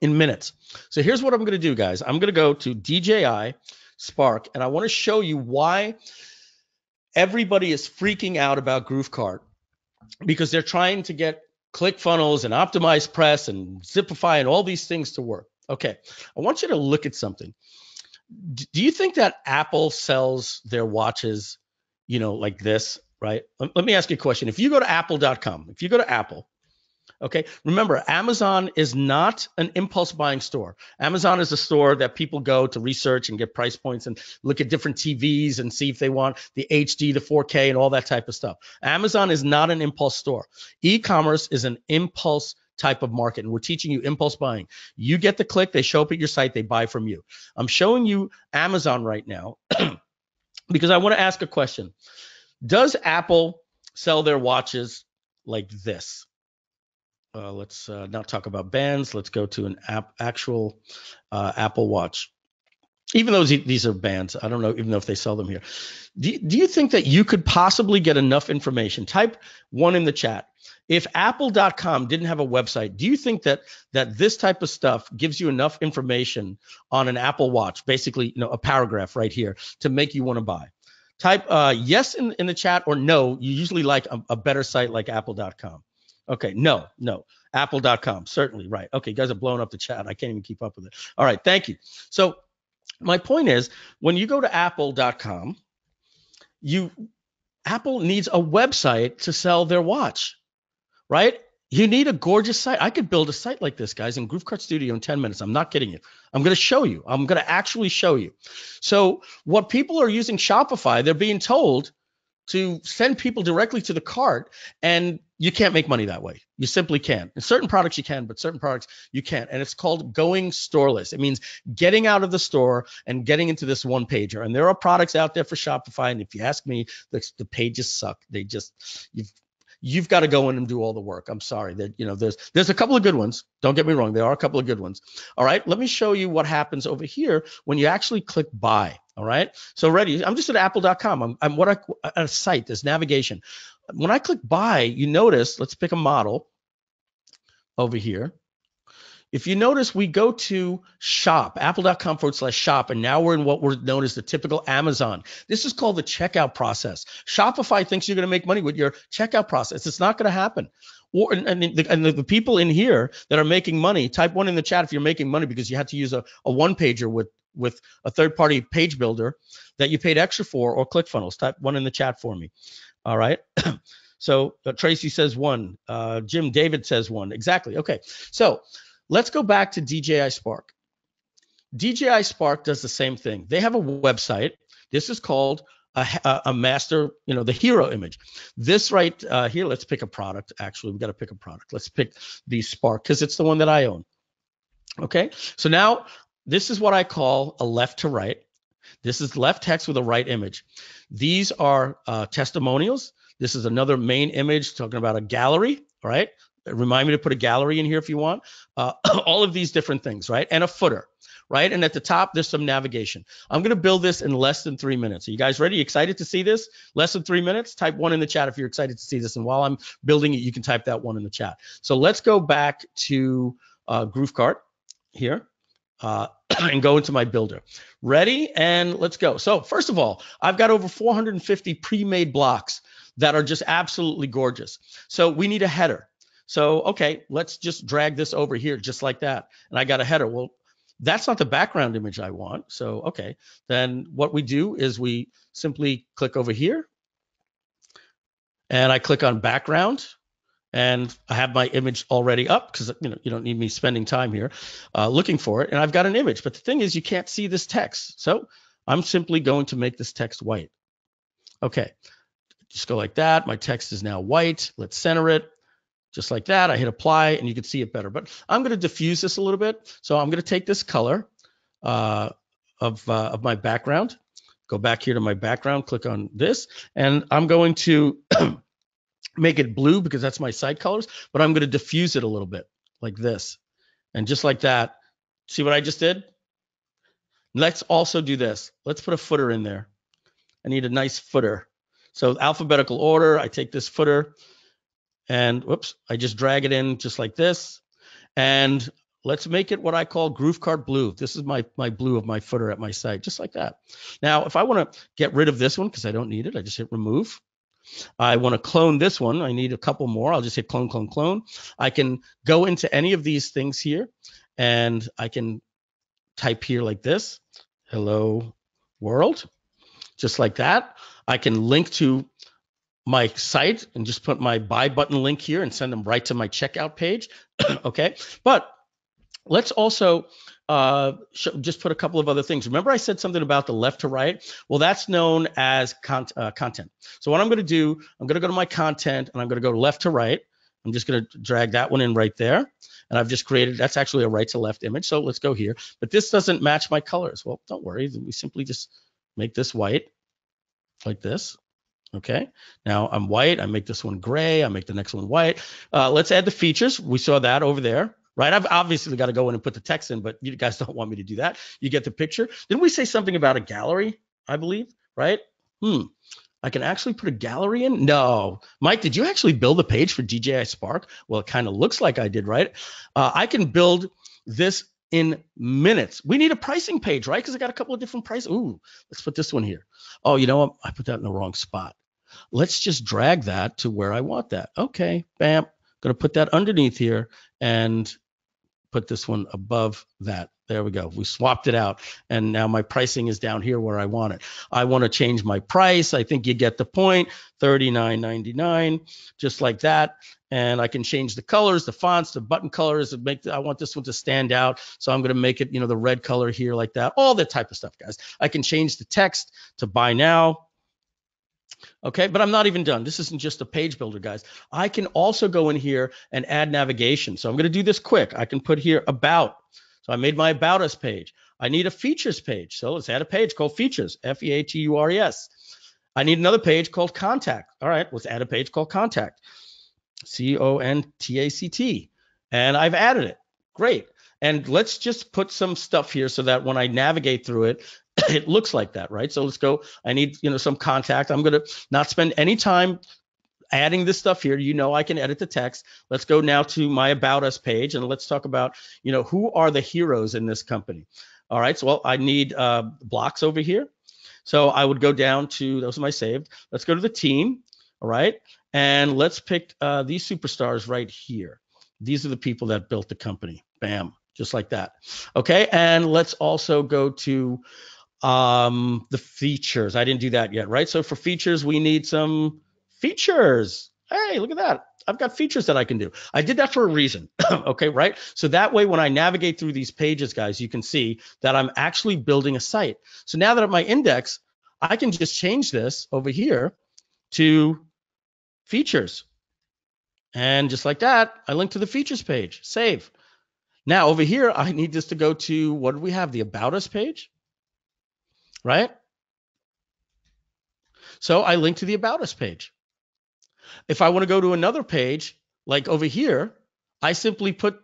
in minutes. So here's what I'm going to do, guys. I'm going to go to DJI Spark, and I want to show you why everybody is freaking out about GrooveKart, because they're trying to get ClickFunnels and Optimized Press and Zipify and all these things to work. Okay, I want you to look at something. Do you think that Apple sells their watches, like this, right? Let me ask you a question. If you go to apple.com, if you go to Apple, okay, remember, Amazon is not an impulse buying store. Amazon is a store that people go to research and get price points and look at different TVs and see if they want the HD, the 4K, and all that type of stuff. Amazon is not an impulse store. E-commerce is an impulse type of market, and we're teaching you impulse buying. You get the click, they show up at your site, they buy from you. I'm showing you Amazon right now because I want to ask a question. Does Apple sell their watches like this? Let's not talk about bands. Let's go to an actual Apple Watch. Even though these are bands, I don't know even know if they sell them here. Do you think that you could possibly get enough information? Type 1 in the chat. If apple.com didn't have a website, do you think that this type of stuff gives you enough information on an Apple Watch, basically, a paragraph right here, to make you want to buy? Type yes in the chat, or no, you usually like a better site like apple.com. Okay, no, apple.com, certainly, right. Okay, you guys are blowing up the chat. I can't even keep up with it. All right, thank you. So my point is, when you go to apple.com, Apple needs a website to sell their watch, right? You need a gorgeous site. I could build a site like this, guys, in GrooveKart Studio in 10 minutes. I'm not kidding you. I'm going to show you. I'm going to actually show you. So what people are using Shopify, they're being told to send people directly to the cart, and you can't make money that way. You simply can't. In certain products you can, but certain products you can't. And it's called going storeless. It means getting out of the store and getting into this one pager. And there are products out there for Shopify, and if you ask me, the pages suck. They just you've got to go in and do all the work. I'm sorry that, there's a couple of good ones. Don't get me wrong. There are a couple of good ones. All right. Let me show you what happens over here when you actually click buy. All right. So ready. I'm just at apple.com. I'm at a site. There's navigation. When I click buy, you notice, let's pick a model over here. If you notice, we go to shop, apple.com/shop, and now we're in what we're known as the typical Amazon. This is called the checkout process. Shopify thinks you're going to make money with your checkout process. It's not going to happen. And the people in here that are making money, type 1 in the chat if you're making money because you had to use a one-pager with a third-party page builder that you paid extra for, or ClickFunnels. Type 1 in the chat for me. All right. So Tracy says 1. Jim David says 1. Exactly. Okay. So let's go back to DJI Spark. DJI Spark does the same thing. They have a website. This is called a master, the hero image. This right here, let's pick a product. Actually, we got to pick a product. Let's pick the Spark because it's the one that I own. Okay. So now this is what I call a left to right. This is left text with a right image. These are testimonials. This is another main image talking about a gallery. All right. Remind me to put a gallery in here if you want. All of these different things, right? And a footer, right? And at the top, there's some navigation. I'm going to build this in less than 3 minutes. Are you guys ready? Excited to see this? Less than 3 minutes? Type 1 in the chat if you're excited to see this. And while I'm building it, you can type that 1 in the chat. So let's go back to GrooveKart here and go into my builder. Ready? And let's go. So first of all, I've got over 450 pre-made blocks that are just absolutely gorgeous. So we need a header. So, okay, let's just drag this over here just like that. And I got a header. Well, that's not the background image I want. So, okay, then what we do is we simply click over here and I click on background and I have my image already up because, you don't need me spending time here looking for it. And I've got an image, but the thing is you can't see this text. So I'm simply going to make this text white. Okay, just go like that. My text is now white. Let's center it. Just like that, I hit apply and you can see it better. But I'm going to diffuse this a little bit. So I'm going to take this color of my background, go back here to my background, click on this, and I'm going to make it blue because that's my site colors, but I'm going to diffuse it a little bit like this. And just like that, see what I just did? Let's also do this. Let's put a footer in there. I need a nice footer. So alphabetical order, I take this footer, and whoops, I just drag it in just like this. And let's make it what I call GrooveKart blue. This is my blue of my footer at my site, just like that. Now, if I want to get rid of this one because I don't need it, I just hit remove. I want to clone this one. I need a couple more. I'll just hit clone, clone, clone. I can go into any of these things here and I can type here like this, hello world, just like that. I can link to my site and just put my buy button link here and send them right to my checkout page. Okay, but let's also just put a couple of other things. Remember I said something about the left to right? Well, that's known as content. So what I'm going to do, I'm going to go to my content and I'm going to go left to right. I'm just going to drag that one in right there. And I've just created, that's actually a right to left image. So let's go here. But this doesn't match my colors. Well, don't worry. We simply just make this white like this. Okay, now I'm white. I make this one gray. I make the next one white. Let's add the features. We saw that over there, right? I've obviously got to go in and put the text in, but you guys don't want me to do that. You get the picture. Didn't we say something about a gallery, I believe, right? I can actually put a gallery in? No. Mike, did you actually build a page for DJI Spark? Well, it kind of looks like I did, right? I can build this in minutes. We need a pricing page, right? Because I got a couple of different prices. Ooh, let's put this one here. Oh, you know what? I put that in the wrong spot. Let's just drag that to where I want that. Okay, bam. Going to put that underneath here and put this one above that. There we go. We swapped it out. And now my pricing is down here where I want it. I want to change my price. I think you get the point. $39.99, just like that. And I can change the colors, the fonts, the button colors. I want this one to stand out. So I'm going to make it, the red color here like that. All that type of stuff, guys. I can change the text to buy now. Okay, but I'm not even done. This isn't just a page builder, guys. I can also go in here and add navigation. So I'm going to do this quick. I can put here about. So I made my about us page. I need a features page. So let's add a page called features, Features. I need another page called contact. All right, let's add a page called contact, Contact. And I've added it. Great. And let's just put some stuff here so that when I navigate through it, it looks like that, right? So let's go. I need, some contact. I'm going to not spend any time adding this stuff here. I can edit the text. Let's go now to my About Us page, and let's talk about, who are the heroes in this company. All right. So, I need blocks over here. So I would go down to, those are my saved. Let's go to the team. All right. And let's pick these superstars right here. These are the people that built the company. Bam. Just like that. Okay. And let's also go to the features. I didn't do that yet, right? So for features, we need some features. Hey, look at that. I've got features that I can do. I did that for a reason. Okay, right? So that way, when I navigate through these pages, guys, you can see that I'm actually building a site. So now that I'm my index, I can just change this over here to features. And just like that, I link to the features page, save. Now over here, I need this to go to, what do we have? The About Us page. Right? So I link to the About Us page. If I want to go to another page, like over here, I simply put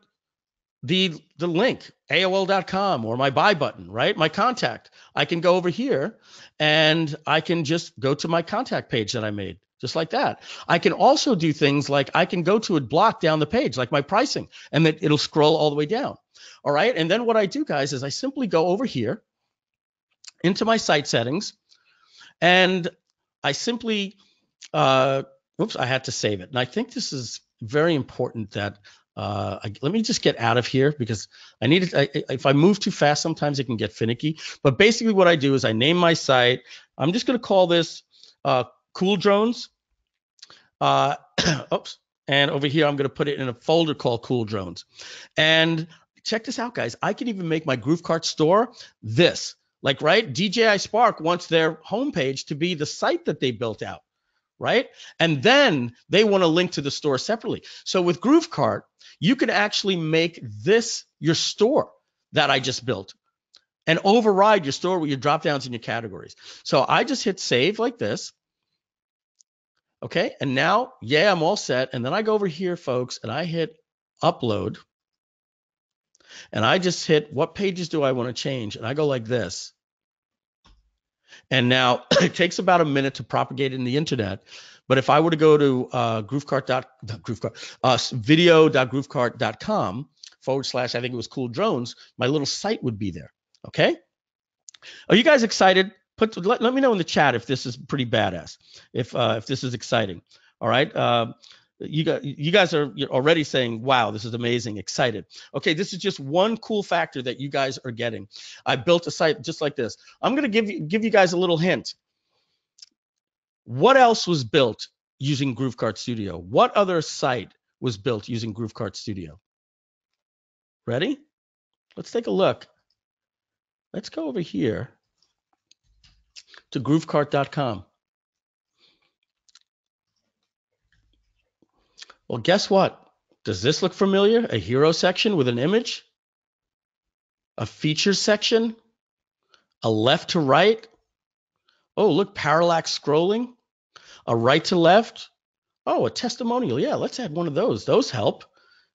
the link, AOL.com, or my buy button, right? My contact. I can go over here and I can just go to my contact page that I made, just like that. I can also do things like I can go to a block down the page, like my pricing, and then it'll scroll all the way down. All right. And then what I do, guys, is I simply go over here into my site settings, and I simply, I had to save it. And I think this is very important that, let me just get out of here because I need it. If I move too fast, sometimes it can get finicky. But basically what I do is I name my site. I'm just going to call this Cool Drones. And over here, I'm going to put it in a folder called Cool Drones. And check this out, guys. I can even make my GrooveKart store this. Like, right, DJI Spark wants their homepage to be the site that they built out, right? And then they want to link to the store separately. So with GrooveKart, you can actually make this your store that I just built and override your store with your drop downs and your categories. So I just hit save like this. Okay, and now, I'm all set. And then I go over here, folks, and I hit upload. And I just hit, what pages do I want to change? And I go like this. And now it takes about a minute to propagate in the internet. But if I were to go to video.groovekart.com / I think it was Cool Drones, my little site would be there. Okay. Are you guys excited? Let me know in the chat if this is pretty badass, if this is exciting. All right. You guys are already saying, wow, this is amazing, excited. Okay, this is just one cool factor that you guys are getting. I built a site just like this. I'm going to give you guys a little hint. What else was built using GrooveKart Studio? What other site was built using GrooveKart Studio? Ready? Let's take a look. Let's go over here to groovekart.com. Well, guess what? Does this look familiar? A hero section with an image, a features section, a left to right. Oh, look, parallax scrolling, a right to left. Oh, a testimonial. Yeah, let's add one of those. Those help.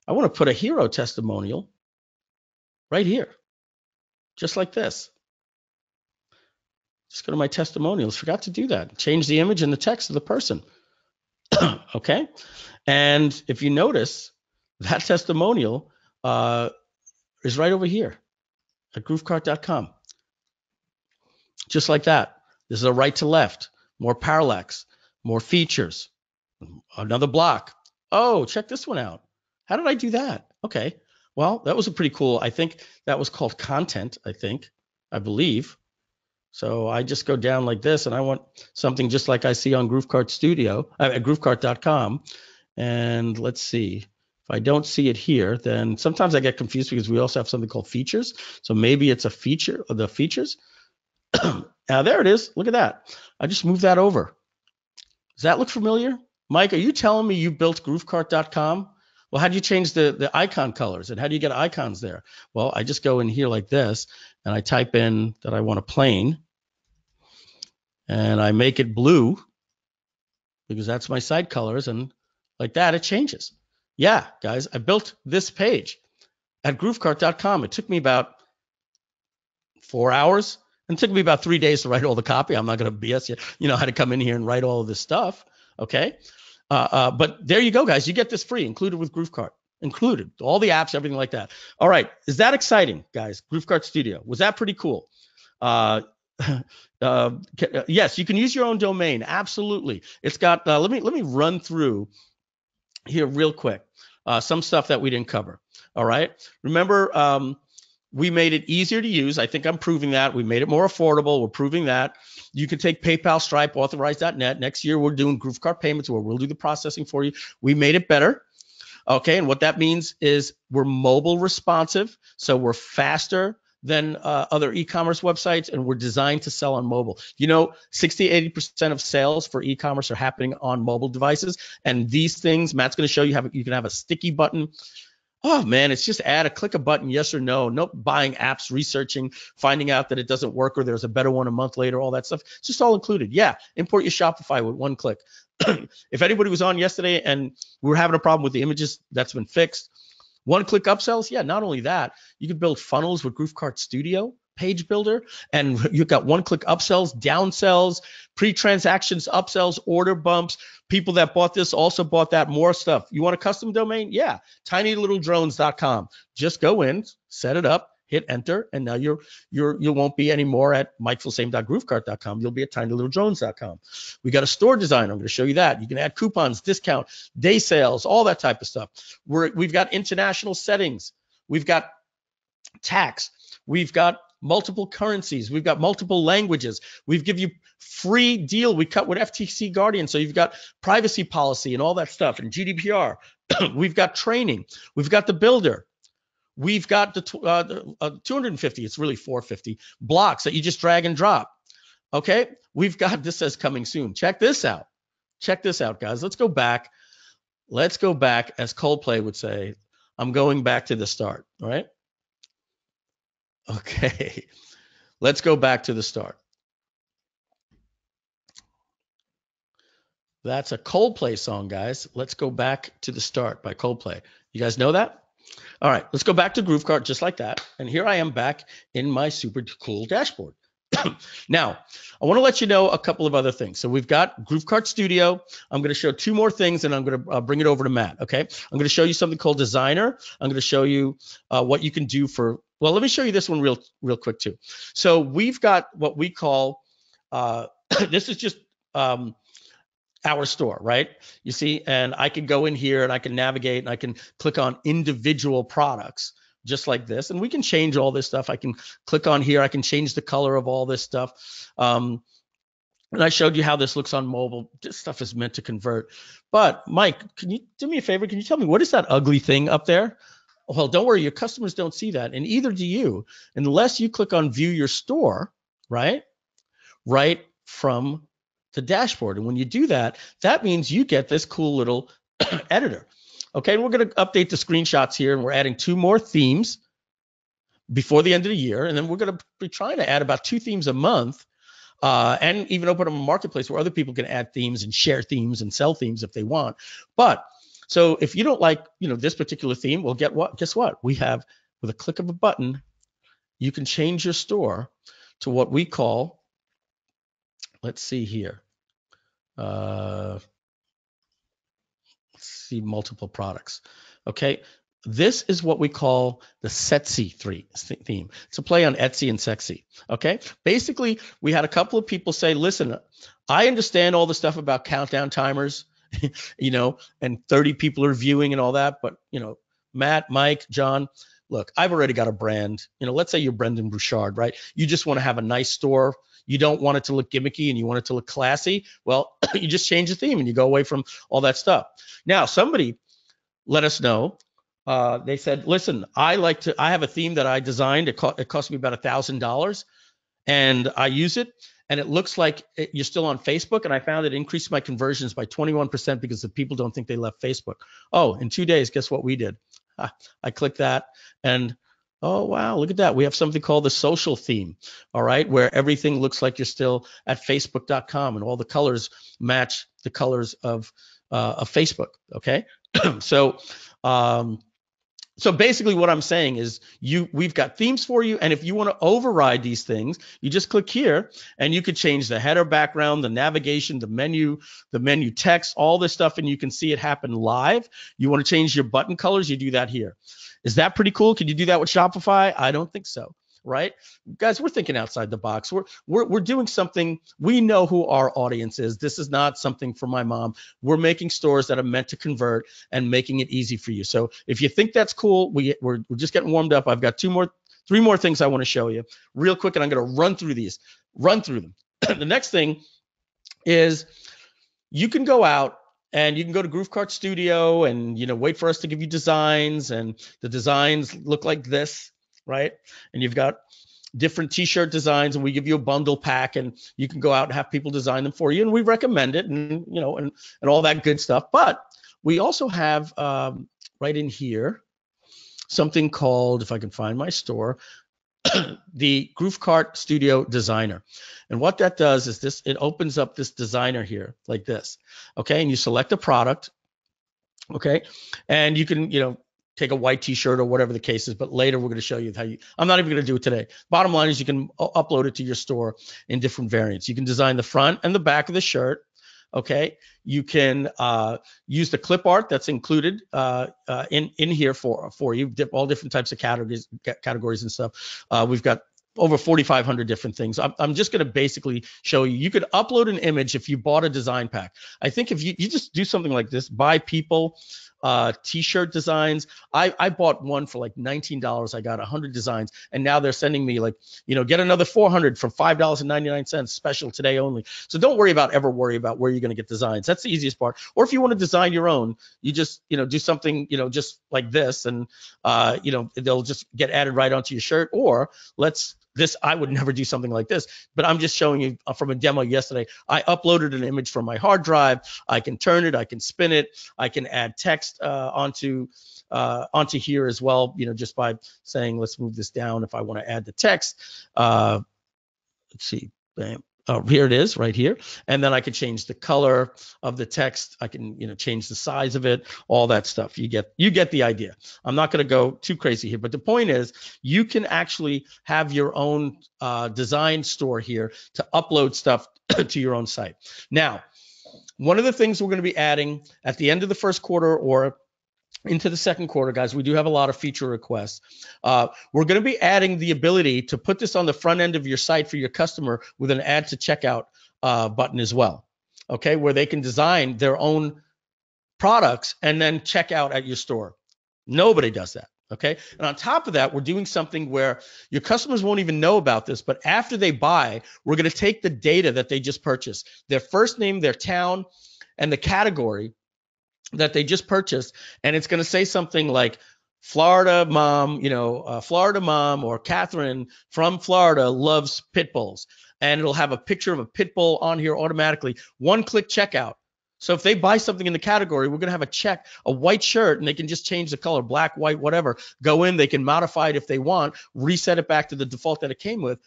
I want to put a hero testimonial right here, just like this. Just go to my testimonials. Forgot to do that. Change the image and the text of the person. Okay. And if you notice, that testimonial is right over here at groovekart.com. Just like that. This is a right to left, more parallax, more features, another block. Oh, check this one out. How did I do that? Okay. Well, that was a pretty cool. I think that was called content. I believe. So I just go down like this, and I want something just like I see on GrooveKart Studio at GrooveKart.com. And let's see. If I don't see it here, then sometimes I get confused because we also have something called features. So maybe it's a feature of the features. Now there it is. Look at that. I just moved that over. Does that look familiar? Mike, are you telling me you built GrooveKart.com? Well, how do you change the icon colors, and how do you get icons there? Well, I just go in here like this, and I type in that I want a plain, and I make it blue because that's my site colors, and like that, it changes. Yeah, guys, I built this page at GrooveKart.com. It took me about 4 hours, and it took me about 3 days to write all the copy. I'm not going to BS you. You know how to come in here and write all of this stuff, okay? But there you go, guys. You get this free, included with GrooveKart, included all the apps, everything like that. All right, is that exciting, guys? GrooveKart Studio, was that pretty cool? Yes, you can use your own domain. Absolutely, it's got. Let me run through here real quick. Some stuff that we didn't cover. All right, remember. We made it easier to use. I think I'm proving that. We made it more affordable. We're proving that. You can take PayPal, Stripe, Authorize.net. Next year, we're doing GrooveKart payments where we'll do the processing for you. We made it better. Okay, and what that means is we're mobile responsive, so we're faster than other e-commerce websites, and we're designed to sell on mobile. You know, 60-80% of sales for e-commerce are happening on mobile devices, and these things, Matt's going to show you, you can have a sticky button. Oh man, it's just click a button, yes or no. No buying apps, researching, finding out that it doesn't work or there's a better one a month later, all that stuff. It's just all included. Yeah, import your Shopify with one click. If anybody was on yesterday and we were having a problem with the images, that's been fixed. One-click upsells, yeah, not only that, you can build funnels with GrooveKart Studio, Page Builder, and you've got one-click upsells, downsells, pre-transactions, upsells, order bumps. People that bought this also bought that, more stuff. You want a custom domain? Yeah, tinylittledrones.com. Just go in, set it up, hit enter, and now you won't be anymore at mikefilsaime.groovekart.com. You'll be at tinylittledrones.com. We got a store designer. I'm going to show you that. You can add coupons, discount, day sales, all that type of stuff. We've got international settings. We've got tax. We've got multiple currencies. We've got multiple languages. We've give you free deal. We cut with FTC Guardian. So you've got privacy policy and all that stuff and GDPR. We've got training. We've got the builder. We've got the 250, it's really 450 blocks that you just drag and drop. Okay. We've got, this says coming soon. Check this out. Check this out, guys. Let's go back. Let's go back, as Coldplay would say. I'm going back to the start. All right. Okay, let's go back to the start. That's a Coldplay song, guys. Let's go back to the start by Coldplay. You guys know that? All right, let's go back to GrooveKart just like that. And here I am back in my super cool dashboard. Now, I want to let you know a couple of other things. So we've got GrooveKart Studio. I'm going to show two more things, and I'm going to bring it over to Matt, okay? I'm going to show you something called Designer. I'm going to show you what you can do for, well, let me show you this one real quick too. So we've got what we call, this is just our store, right? You see, and I can go in here and I can navigate and I can click on individual products just like this. And we can change all this stuff. I can click on here. I can change the color of all this stuff. And I showed you how this looks on mobile. This stuff is meant to convert. But Mike, can you do me a favor? Can you tell me, what is that ugly thing up there? Well, don't worry, your customers don't see that. And either do you, unless you click on view your store, right? Right from the dashboard. And when you do that, that means you get this cool little editor. Okay, and we're going to update the screenshots here, and we're adding 2 more themes before the end of the year. And then we're going to be trying to add about 2 themes a month, and even open up a marketplace where other people can add themes and share themes and sell themes if they want. But so if you don't like, this particular theme, well, guess what? We have, with a click of a button, you can change your store to what we call, let's see here. See multiple products. Okay, this is what we call the Sexy theme. It's a play on Etsy and sexy. Okay, basically, we had a couple of people say, listen, I understand all the stuff about countdown timers, and 30 people are viewing and all that, but Matt, Mike, John, look, I've already got a brand. Let's say you're Brendan Bouchard, right? You just want to have a nice store. You don't want it to look gimmicky and you want it to look classy. Well, you just change the theme and you go away from all that stuff. Now, somebody let us know. They said, listen, I have a theme that I designed. It cost me about $1,000 and I use it. And it looks like you're still on Facebook. And I found it increased my conversions by 21% because the people don't think they left Facebook. Oh, in 2 days, guess what we did? I clicked that and oh, wow, look at that. We have something called the social theme, all right, where everything looks like you're still at facebook.com and all the colors match the colors of Facebook, okay? So basically what I'm saying is we've got themes for you. And if you want to override these things, you just click here and you could change the header background, the navigation, the menu text, all this stuff. And you can see it happen live. You want to change your button colors, you do that here. Is that pretty cool? Can you do that with Shopify? I don't think so. Right? Guys, we're thinking outside the box. We're doing something. We know who our audience is. This is not something for my mom. We're making stores that are meant to convert and making it easy for you. So if you think that's cool, we're just getting warmed up. I've got three more things I want to show you real quick, and I'm going to run through them. The next thing is you can go out and you can go to GrooveKart Studio and wait for us to give you designs, and the designs look like this. Right? And you've got different t-shirt designs and we give you a bundle pack and you can go out and have people design them for you. And we recommend it and, and all that good stuff. But we also have right in here, something called, if I can find my store, the GrooveKart Studio Designer. And what that does is it opens up this designer here like this. Okay. And you select a product. Okay. And you can, take a white t-shirt or whatever the case is, but later we're going to show you I'm not even going to do it today. Bottom line is you can upload it to your store in different variants. You can design the front and the back of the shirt. Okay. You can use the clip art that's included in here for you, all different types of categories and stuff. We've got over 4,500 different things. I'm just going to basically show you. You could upload an image if you bought a design pack. I think if you just do something like this, buy people t-shirt designs. I bought one for like $19. I got 100 designs, and now they're sending me like, get another 400 for $5.99 special today only. So don't worry about where you're going to get designs. That's the easiest part. Or if you want to design your own, you just do something just like this, and they'll just get added right onto your shirt. Or I would never do something like this, but I'm just showing you from a demo yesterday. I uploaded an image from my hard drive. I can turn it, I can spin it, I can add text onto here as well, just by saying, let's move this down if I want to add the text. Let's see, bam. Here it is right here. And then I can change the color of the text. I can, change the size of it, all that stuff. You get the idea. I'm not going to go too crazy here, but the point is you can actually have your own design store here to upload stuff to your own site. Now, one of the things we're going to be adding at the end of the first quarter or into the second quarter, guys, we do have a lot of feature requests. We're going to be adding the ability to put this on the front end of your site for your customer with an add to checkout button as well. Okay, where they can design their own products and then check out at your store. Nobody does that. Okay, and on top of that, we're doing something where your customers won't even know about this, but after they buy, we're going to take the data that they just purchased, their first name, their town, and the category that they just purchased, and it's going to say something like Florida mom, Florida mom or Catherine from Florida loves pit bulls, and it'll have a picture of a pit bull on here automatically. One-click checkout. So if they buy something in the category, we're going to have a white shirt, and they can just change the color, black, white, whatever. Go in, they can modify it if they want, reset it back to the default that it came with.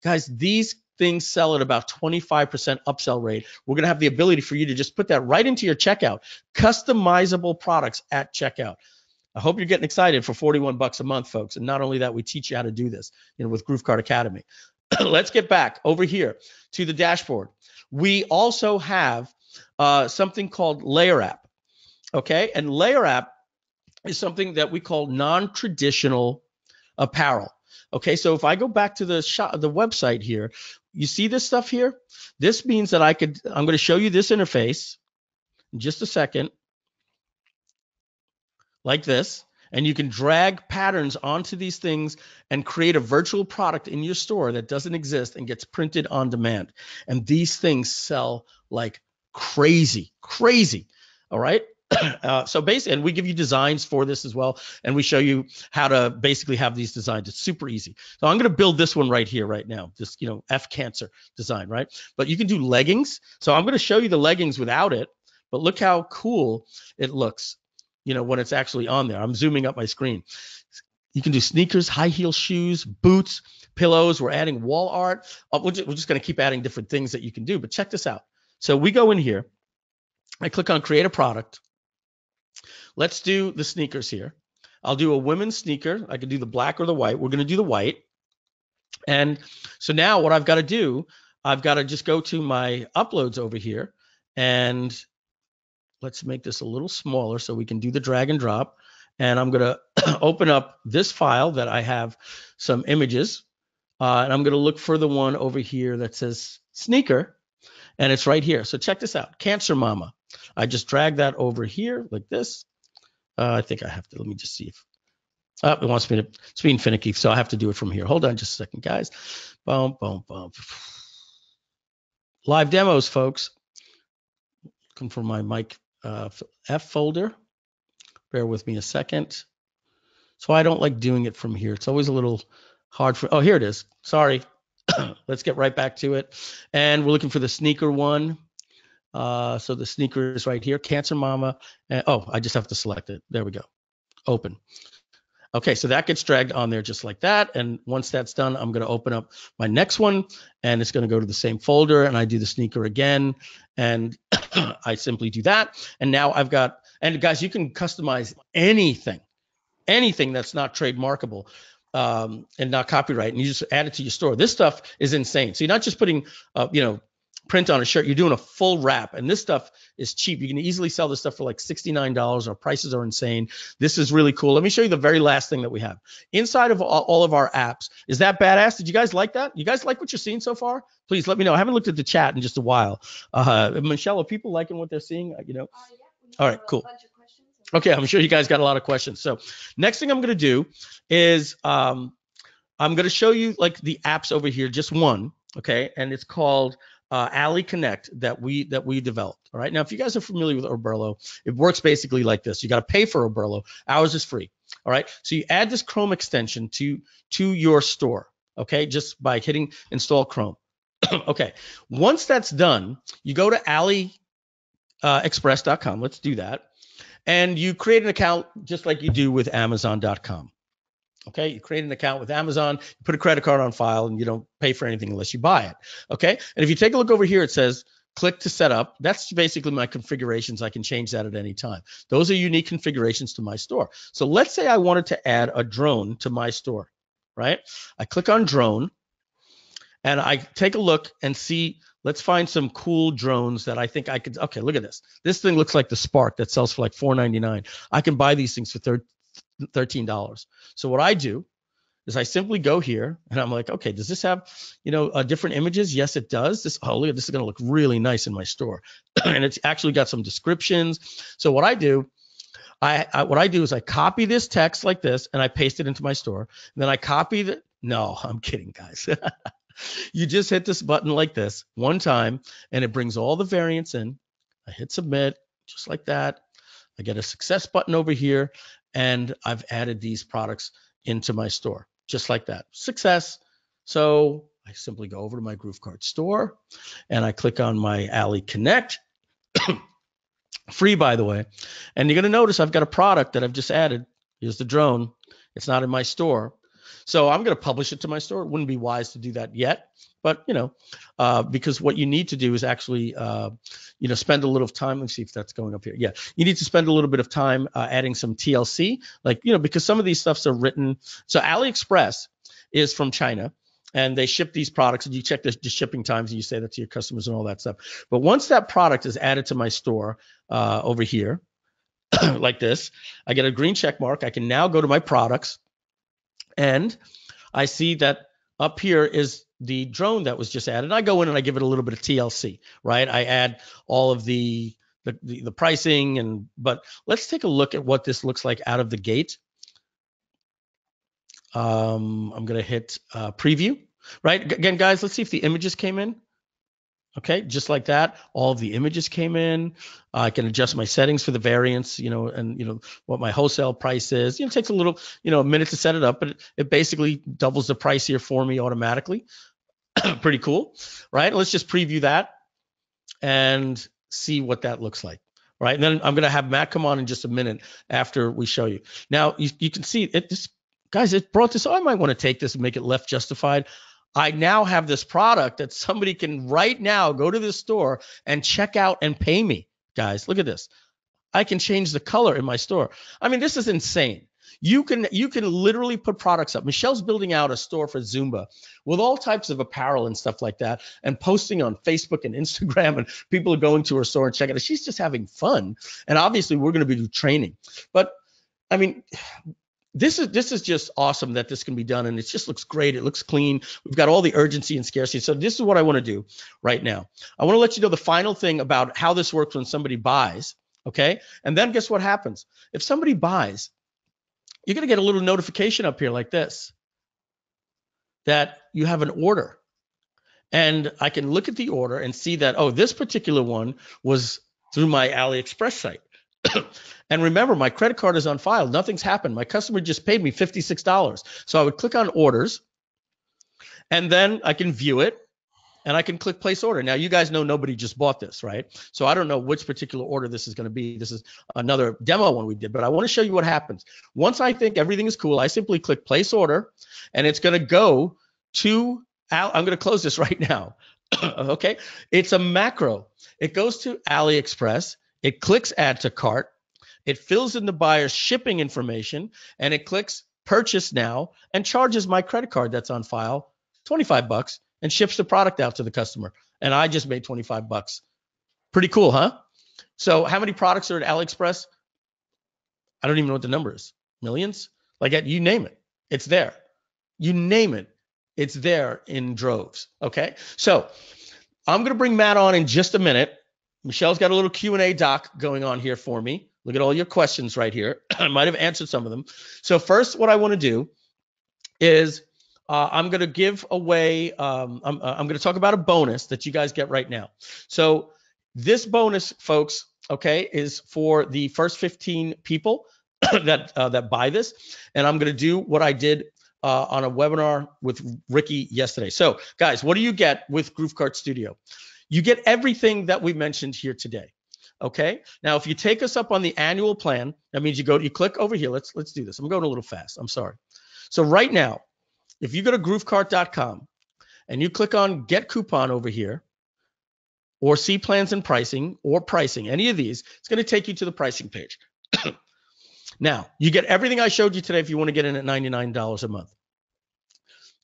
Guys, these things sell at about 25% upsell rate. We're going to have the ability for you to just put that right into your checkout. Customizable products at checkout. I hope you're getting excited for $41 a month, folks. And not only that, we teach you how to do this, with GrooveKart Academy. Let's get back over here to the dashboard. We also have something called Layer App. Okay, and Layer App is something that we call non-traditional apparel. Okay, so if I go back to the website here, you see this stuff here? This means that I'm going to show you this interface in just a second, like this. And you can drag patterns onto these things and create a virtual product in your store that doesn't exist and gets printed on demand. And these things sell like crazy, crazy. All right. So basically, and we give you designs for this as well. And we show you how to basically have these designs. It's super easy. So I'm going to build this one right here, right now, this, F cancer design, right? But you can do leggings. So I'm going to show you the leggings without it, but look how cool it looks, when it's actually on there. I'm zooming up my screen. You can do sneakers, high heel shoes, boots, pillows. We're adding wall art. We're just going to keep adding different things that you can do, but check this out. So we go in here. I click on create a product. Let's do the sneakers here. I'll do a women's sneaker. I can do the black or the white. We're going to do the white. And so now what I've got to do, I've got to just go to my uploads over here, and let's make this a little smaller so we can do the drag and drop. And I'm going to open up this file that I have some images, and I'm going to look for the one over here that says sneaker, and it's right here. So check this out, Cancer Mama. I just drag that over here like this. I think I have to, let me just see if, it wants me to, it's being finicky, so I have to do it from here. Hold on just a second, guys. Boom, boom, boom. Live demos, folks. Looking for my mic F folder. Bear with me a second. So I don't like doing it from here. It's always a little hard for, oh, here it is. Sorry. Let's get right back to it. And we're looking for the sneaker one. So the sneaker is right here, Cancer Mama. And, oh, I just have to select it. There we go. Open. Okay, so that gets dragged on there just like that. And once that's done, I'm going to open up my next one, and it's going to go to the same folder, and I do the sneaker again, and I simply do that. And now I've got, and guys, you can customize anything that's not trademarkable and not copyright, and you just add it to your store. This stuff is insane. So you're not just putting, print on a shirt, you're doing a full wrap, and this stuff is cheap. You can easily sell this stuff for like $69. Our prices are insane. This is really cool. Let me show you the very last thing that we have inside of all of our apps. Is that badass? Did you guys like that? You guys like what you're seeing so far? Please let me know. I haven't looked at the chat in just a while. Michelle, are people liking what they're seeing? Yeah, all right, cool. Okay, I'm sure you guys got a lot of questions. So next thing I'm going to do is I'm going to show you like the apps over here, just one, okay? And it's called Alley Connect that we developed. All right. Now, if you guys are familiar with Oberlo, it works basically like this. You got to pay for Oberlo. Ours is free. All right. So you add this Chrome extension to your store. Okay. Just by hitting install Chrome. Okay. Once that's done, you go to AliExpress.com. Let's do that. And you create an account just like you do with Amazon.com. Okay, you create an account with Amazon, you put a credit card on file, and you don't pay for anything unless you buy it. Okay, and if you take a look over here, it says click to set up. That's basically my configurations. I can change that at any time. Those are unique configurations to my store. So let's say I wanted to add a drone to my store, right? I click on drone, and I take a look and see, let's find some cool drones that I think I could, okay, look at this. This thing looks like the Spark that sells for like $4.99. I can buy these things for $13. So what I do is I simply go here and I'm like, okay, does this have, different images? Yes, it does. This, oh, look at this, is going to look really nice in my store. And it's actually got some descriptions. So what I do, is I copy this text like this and I paste it into my store. And then I copy the, no, I'm kidding, guys. You just hit this button like this one time and it brings all the variants in. I hit submit just like that. I get a success button over here. And I've added these products into my store, just like that. Success. So I simply go over to my GrooveKart store and I click on my Alley Connect. Free, by the way. And you're going to notice I've got a product that I've just added. Here's the drone. It's not in my store. So I'm going to publish it to my store. It wouldn't be wise to do that yet. But, because what you need to do is actually, spend a little time. Let's see if that's going up here. Yeah, you need to spend a little bit of time adding some TLC, because some of these stuffs are written. So AliExpress is from China, and they ship these products, and you check the shipping times, and you say that to your customers and all that stuff. But once that product is added to my store over here, like this, I get a green check mark. I can now go to my products, and I see that up here is the drone that was just added. I go in and I give it a little bit of TLC, right? I add all of the pricing, but let's take a look at what this looks like out of the gate. I'm going to hit preview, right? Again, guys, let's see if the images came in. Okay, just like that, all of the images came in. I can adjust my settings for the variance, and what my wholesale price is. It takes a little, a minute to set it up, but it basically doubles the price here for me automatically. Pretty cool, right? Let's just preview that and see what that looks like, right? And then I'm going to have Matt come on in just a minute after we show you. Now, you can see it. Guys, it brought this. Oh, I might want to take this and make it left justified. I now have this product that somebody can right now go to this store and check out and pay me. Guys, look at this. I can change the color in my store. I mean, this is insane. You can literally put products up. Michelle's building out a store for Zumba with all types of apparel and stuff like that, and posting on Facebook and Instagram, and people are going to her store and checking it out. She's just having fun. And obviously we're going to be doing training. But I mean, this is just awesome that this can be done, and it just looks great. It looks clean. We've got all the urgency and scarcity. So this is what I want to do right now. I want to let you know the final thing about how this works when somebody buys, okay? And then guess what happens? If somebody buys, you're going to get a little notification up here like this, that you have an order. And I can look at the order and see that, oh, this particular one was through my AliExpress site. And remember, my credit card is on file. Nothing's happened. My customer just paid me $56. So I would click on orders, and then I can view it, and I can click place order. Now, you guys know nobody just bought this, right? So I don't know which particular order this is going to be. This is another demo one we did, but I want to show you what happens. Once I think everything is cool, I simply click place order, and it's going to go to, I'm going to close this right now. Okay. It's a macro. It goes to AliExpress. It clicks add to cart. It fills in the buyer's shipping information, and it clicks purchase now and charges my credit card that's on file $25 and ships the product out to the customer. And I just made $25. Pretty cool, huh? So how many products are at AliExpress? I don't even know what the number is. Millions? Like, you name it. It's there. You name it. It's there in droves. Okay. So I'm going to bring Matt on in just a minute. Michelle's got a little Q&A doc going on here for me. Look at all your questions right here. I might have answered some of them. So first, what I want to do is I'm going to give away, I'm going to talk about a bonus that you guys get right now. So this bonus, folks, okay, is for the first 15 people that buy this. And I'm going to do what I did on a webinar with Ricky yesterday. So guys, what do you get with GrooveKart Studio? You get everything that we mentioned here today. Okay. Now, if you take us up on the annual plan, that means you click over here. Let's do this. I'm going a little fast. I'm sorry. So right now, if you go to GrooveKart.com and you click on Get Coupon over here, or See Plans and Pricing, or Pricing, any of these, it's going to take you to the pricing page. Now, you get everything I showed you today if you want to get in at $99 a month.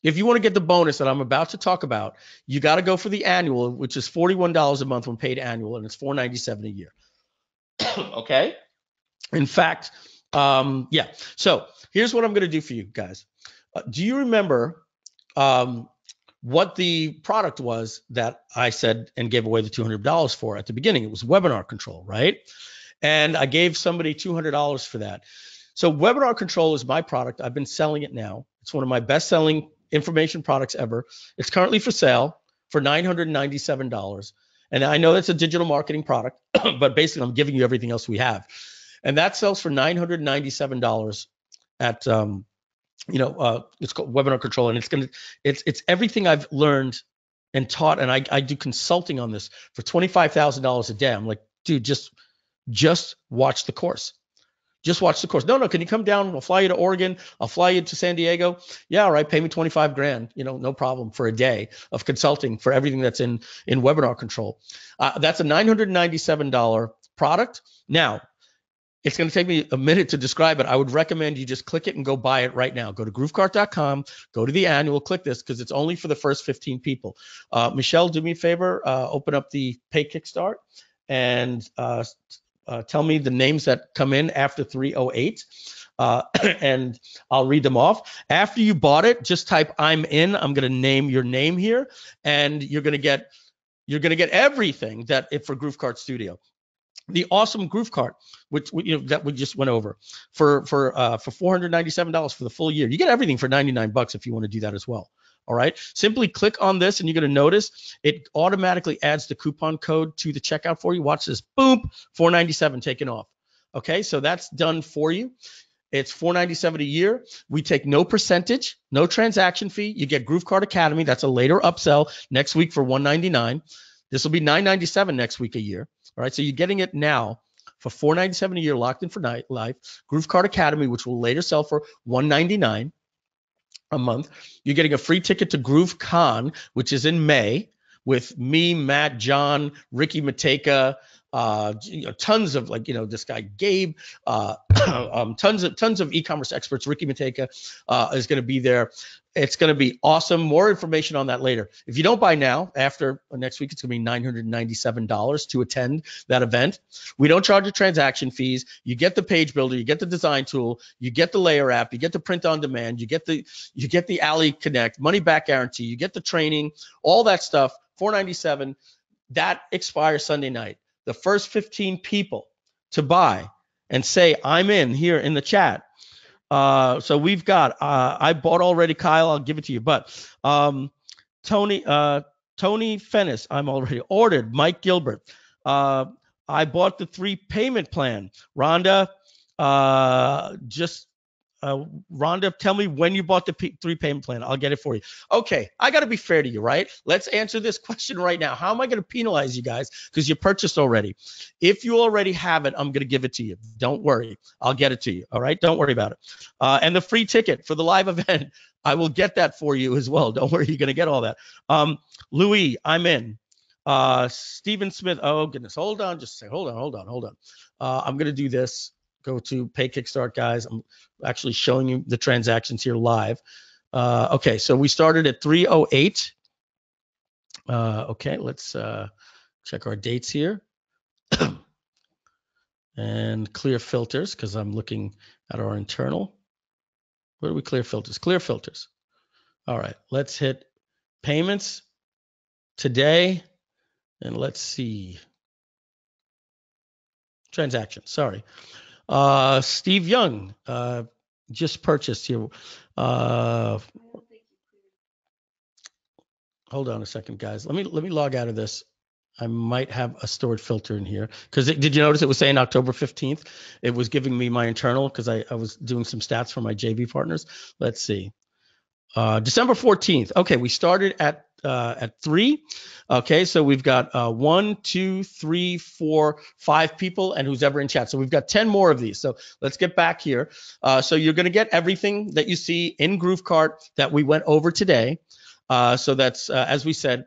If you want to get the bonus that I'm about to talk about, you got to go for the annual, which is $41 a month when paid annual, and it's $497 a year. Okay. In fact, yeah. So here's what I'm going to do for you guys. Do you remember what the product was that I said and gave away the $200 for at the beginning? It was webinar control, right? And I gave somebody $200 for that. So webinar control is my product. I've been selling it now. It's one of my best-selling information products ever. It's currently for sale for $997. And I know that's a digital marketing product, but basically I'm giving you everything else we have. And that sells for $997 at, it's called webinar control. And it's everything I've learned and taught. And I do consulting on this for $25,000 a day. I'm like, dude, just watch the course. Just watch the course. No, can you come down? I'll fly you to Oregon. I'll fly you to San Diego. Yeah, all right. Pay me $25,000. No problem for a day of consulting for everything that's in webinar control. That's a $997 product. Now, it's going to take me a minute to describe it. I would recommend you just click it and go buy it right now. Go to GrooveKart.com, go to the annual, click this because it's only for the first 15 people. Michelle, do me a favor, open up the Pay Kickstart and tell me the names that come in after 308, and I'll read them off. After you bought it, just type I'm in. I'm going to name your name here, and you're going to get everything that for GrooveKart Studio. the awesome GrooveKart, which that we just went over for $497 for the full year. You get everything for $99 if you want to do that as well. All right. Simply click on this and you're going to notice it automatically adds the coupon code to the checkout for you. Watch this. Boom. $497 taken off. Okay. So that's done for you. It's $497 a year. We take no percentage, no transaction fee. You get GrooveKart Academy. That's a later upsell next week for $199. This will be $997 next week a year. All right. So you're getting it now for $497 a year, locked in for life. GrooveKart Academy, which will later sell for $199 a month. You're getting a free ticket to GrooveCon, which is in May, with me, Matt, John, Ricky Mateka, tons of this guy Gabe, tons of e-commerce experts. Ricky Mateka is going to be there. It's going to be awesome. More information on that later. If you don't buy now, after next week, it's going to be $997 to attend that event. We don't charge you transaction fees. You get the page builder, you get the design tool, you get the layer app, you get the print on demand, you get the Alley Connect, money back guarantee, you get the training, all that stuff. $497. That expires Sunday night. The first 15 people to buy and say I'm in here in the chat. So we've got I bought already, Kyle. I'll give it to you. But Tony Fennis, I'm already ordered. Mike Gilbert, I bought the 3 payment plan. Rhonda, Rhonda, tell me when you bought the 3 payment plan. I'll get it for you. Okay, I got to be fair to you, right? Let's answer this question right now. How am I going to penalize you guys because you purchased already? If you already have it, I'm going to give it to you. Don't worry. I'll get it to you. All right? Don't worry about it. And the free ticket for the live event, I will get that for you as well. Don't worry. You're going to get all that. Louis, I'm in. Stephen Smith. Oh, goodness. Hold on. Just say, hold on. I'm going to do this. Go to Pay Kickstart, guys. I'm actually showing you the transactions here live. Okay, so we started at 3:08. Okay, let's check our dates here. And clear filters, because I'm looking at our internal. Where do we clear filters? Clear filters. All right, let's hit payments today. And let's see. Transactions, sorry. Steve Young just purchased here. Hold on a second, guys. Let me log out of this. I might have a stored filter in here because did you notice it was saying October 15th? It was giving me my internal because I was doing some stats for my JV partners. Let's see. December 14th. Okay, we started at 3. Okay, so we've got 1, 2, 3, 4, 5 people and who's ever in chat. So we've got 10 more of these. So let's get back here. So you're going to get everything that you see in GrooveKart that we went over today. So that's as we said,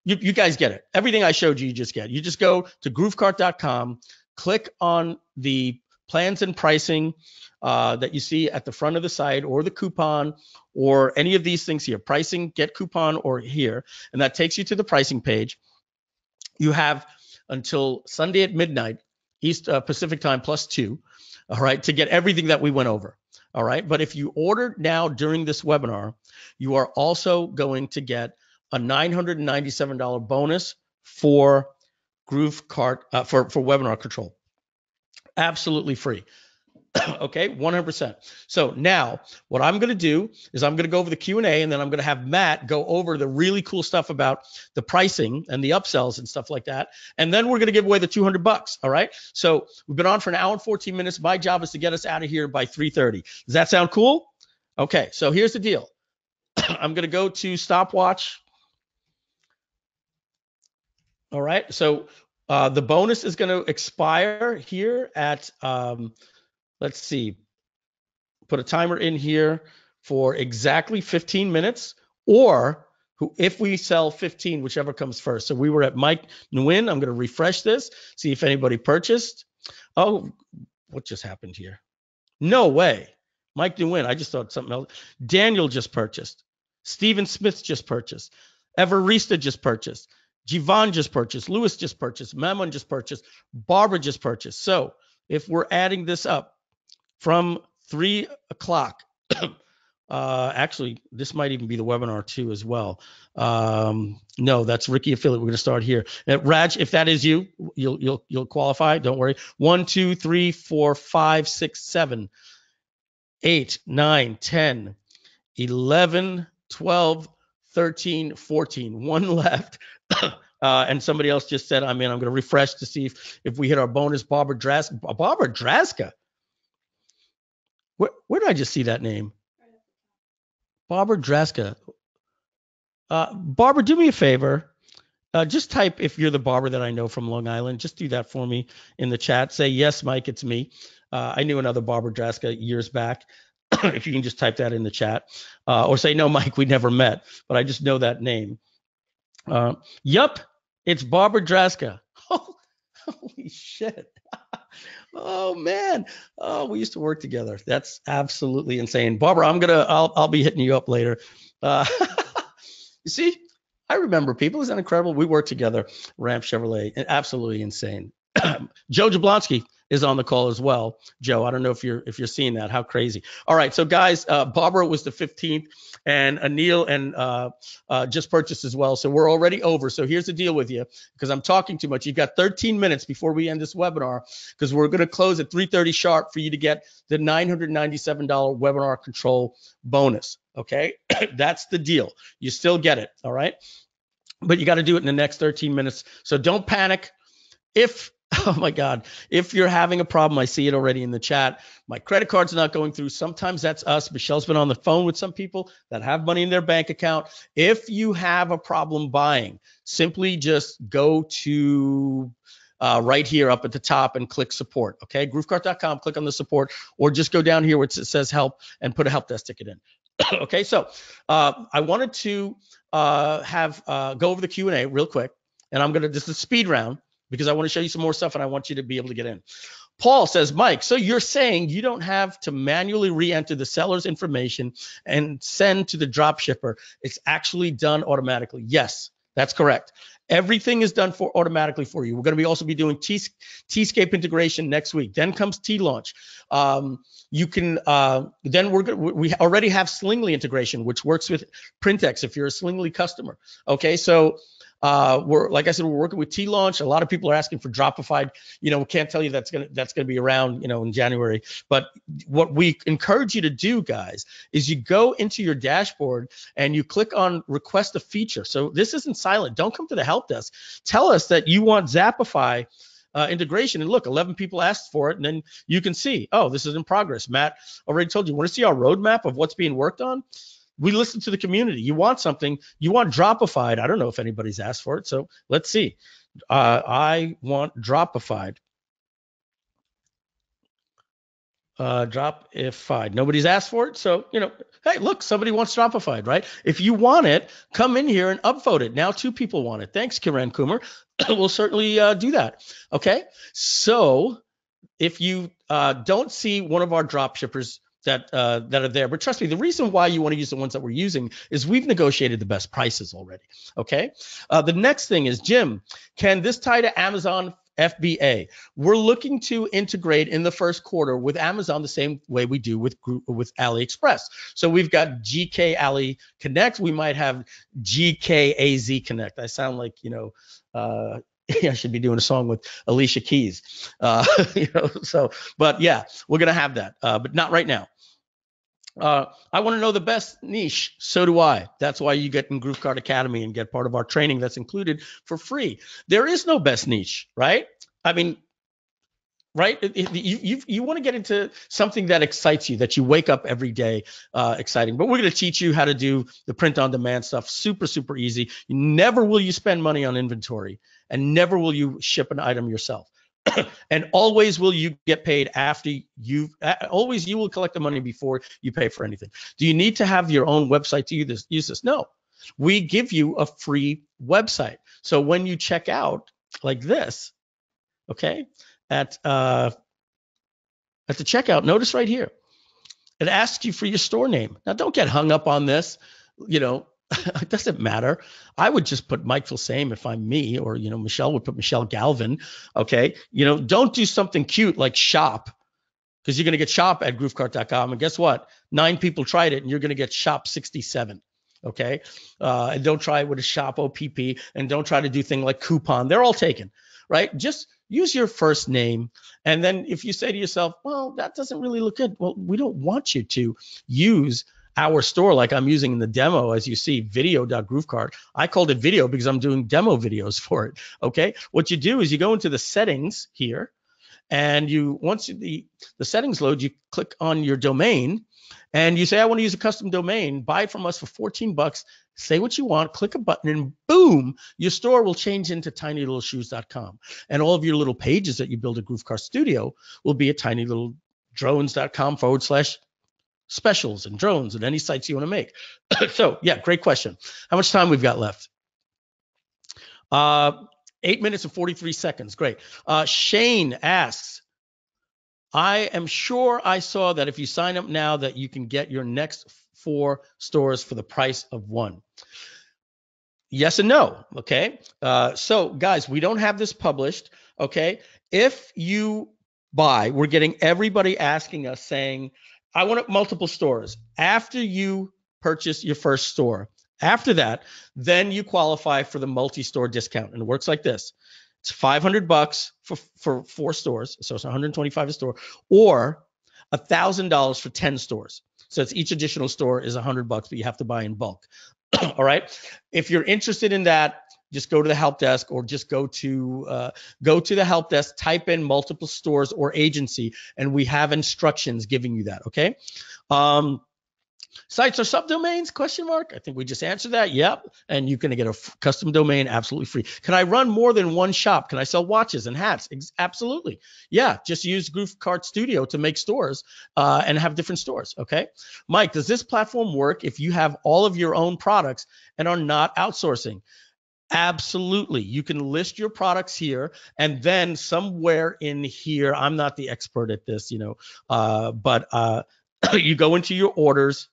you guys get it. Everything I showed you, you just get. You just go to groovekart.com, click on the plans and pricing that you see at the front of the site, or the coupon, or any of these things here, pricing, get coupon, or here, and that takes you to the pricing page. You have until Sunday at midnight, East Pacific time +2, all right, to get everything that we went over, all right? But if you order now during this webinar, you are also going to get a $997 bonus for GrooveKart, for webinar control. Absolutely free. Okay, 100%. So now what I'm going to do is I'm going to go over the Q&A, and then I'm going to have Matt go over the really cool stuff about the pricing and the upsells and stuff like that. And then we're going to give away the $200. All right. So we've been on for an hour and 14 minutes. My job is to get us out of here by 3:30. Does that sound cool? Okay. So here's the deal. I'm going to go to stopwatch. All right. So the bonus is going to expire here at, let's see, put a timer in here for exactly 15 minutes, or if we sell 15, whichever comes first. So we were at Mike Nguyen. I'm going to refresh this, see if anybody purchased. Oh, what just happened here? No way. Mike Nguyen, I just thought something else. Daniel just purchased. Steven Smith just purchased. Everista just purchased. Jivan just purchased. Lewis just purchased. Mammon just purchased. Barbara just purchased. So if we're adding this up from 3 o'clock Actually, this might even be the webinar too as well. No, that's Ricky Affiliate. We're going to start here. Raj, if that is you, you'll qualify. Don't worry. 1, 2, 3, 4, 5, 6, 7, 8, 9, 10, 11, 12, 13, 14. One left. And somebody else just said, I'm in. I'm going to refresh to see if we hit our bonus. Barbara Draska. Barbara Draska. Where did I just see that name? Barbara Draska. Barbara, do me a favor. Just type if you're the barber that I know from Long Island. Just do that for me in the chat. Say, yes, Mike, it's me. I knew another Barbara Draska years back. If you can just type that in the chat. Or say, no, Mike, we never met, but I just know that name. Yup, it's Barbara Draska. Holy shit. Oh man. Oh, we used to work together. That's absolutely insane. Barbara, I'll be hitting you up later. You see, I remember people. Isn't that incredible? We worked together, Ramp Chevrolet, absolutely insane. Joe Jablonski is on the call as well. Joe, I don't know if you're seeing that. How crazy. All right, so guys, Barbara was the 15th, and Anil and just purchased as well. So we're already over. So here's the deal with you, because I'm talking too much. You've got 13 minutes before we end this webinar, because we're going to close at 3:30 sharp for you to get the $997 webinar control bonus. Okay, that's the deal. You still get it. All right, but you got to do it in the next 13 minutes. So don't panic. Oh my God, if you're having a problem, I see it already in the chat. My credit card's not going through. Sometimes that's us. Michelle's been on the phone with some people that have money in their bank account. If you have a problem buying, simply just go to right here up at the top and click support. Okay, GrooveKart.com, click on the support, or just go down here where it says help and put a help desk ticket in. Okay, so I wanted to go over the Q&A real quick, and this is a speed round, because I want to show you some more stuff and I want you to be able to get in. Paul says, Mike, so you're saying you don't have to manually re-enter the seller's information and send to the drop shipper. It's actually done automatically. Yes, that's correct. Everything is done automatically for you. We're going to also be doing Tscape integration next week. Then comes T-Launch. You can then we already have Slingly integration, which works with Printex if you're a Slingly customer. Okay, so like I said, we're working with T-Launch. A lot of people are asking for Dropified. We can't tell you that's gonna be around, in January. But what we encourage you to do, guys, is you go into your dashboard and you click on Request a Feature. So this isn't silent. Don't come to the help desk. Tell us that you want Zapify integration, and look, 11 people asked for it, and then you can see, oh, this is in progress. Matt already told you. Want to see our roadmap of what's being worked on? We listen to the community. You want something, you want Dropified. I don't know if anybody's asked for it, so let's see. I want Dropified. Dropified. Nobody's asked for it, so hey, look, somebody wants Dropified, right? If you want it, come in here and upvote it. Now 2 people want it. Thanks, Kiran Kumar. We'll certainly do that. Okay, so if you don't see one of our drop shippers that are there, but trust me, the reason why you want to use the ones that we're using is we've negotiated the best prices already. Okay, the next thing is, Jim, can this tie to Amazon FBA? We're looking to integrate in the first quarter with Amazon the same way we do with AliExpress. So we've got GK Ali Connect. We might have GK AZ Connect. I sound like I should be doing a song with Alicia Keys. But yeah, we're gonna have that, but not right now. I want to know the best niche. So do I. That's why you get in GrooveKart Academy and get part of our training that's included for free. There is no best niche, right? I mean, right? You want to get into something that excites you, that you wake up every day exciting. But we're going to teach you how to do the print-on-demand stuff. Super, super easy. Never will you spend money on inventory, and never will you ship an item yourself. And always will you get paid after always you will collect the money before you pay for anything. Do you need to have your own website to use this? No. We give you a free website. So when you check out like this, okay, at the checkout, notice right here, it asks you for your store name. Now don't get hung up on this, it doesn't matter. I would just put Mike Filsaime if I'm me, or Michelle would put Michelle Galvin. Okay, don't do something cute like shop because you're going to get shop at GrooveKart.com. And guess what? 9 people tried it, and you're going to get shop 67. Okay. And don't try it with a shop OPP, and don't try to do things like coupon. They're all taken, right? Just use your first name. And then if you say to yourself, well, that doesn't really look good. Well, we don't want you to use our store like I'm using in the demo, as you see, video.groovekart. I called it video because I'm doing demo videos for it. Okay. What you do is you go into the settings here, and once the settings load, you click on your domain, and you say, I want to use a custom domain, buy it from us for $14, say what you want, click a button, and boom, your store will change into tinylittleshoes.com. And all of your little pages that you build at GrooveKart Studio will be at tinylittle.drones.com/specials and drones and any sites you want to make. So yeah, great question. How much time we've got left? 8 minutes and 43 seconds. Great. Shane asks, I am sure I saw that if you sign up now that you can get your next 4 stores for the price of 1. Yes and no. Okay. So guys, we don't have this published. Okay. If you buy, we're getting everybody asking us saying, I want multiple stores. After you purchase your first store, after that, then you qualify for the multi-store discount. And it works like this. It's $500 for 4 stores, so it's $125 a store, or $1,000 for 10 stores. So it's each additional store is $100, but you have to buy in bulk. All right. If you're interested in that, just go to the help desk, or just go to the help desk, type in multiple stores or agency, and we have instructions giving you that. Okay. Sites or subdomains? Question mark. I think we just answered that. Yep. And you can get a custom domain absolutely free. Can I run more than one shop? Can I sell watches and hats? Absolutely. Yeah. Just use GrooveKart Studio to make stores and have different stores. Okay. Mike, does this platform work if you have all of your own products and are not outsourcing? Absolutely. You can list your products here, and then somewhere in here, I'm not the expert at this, but you go into your orders.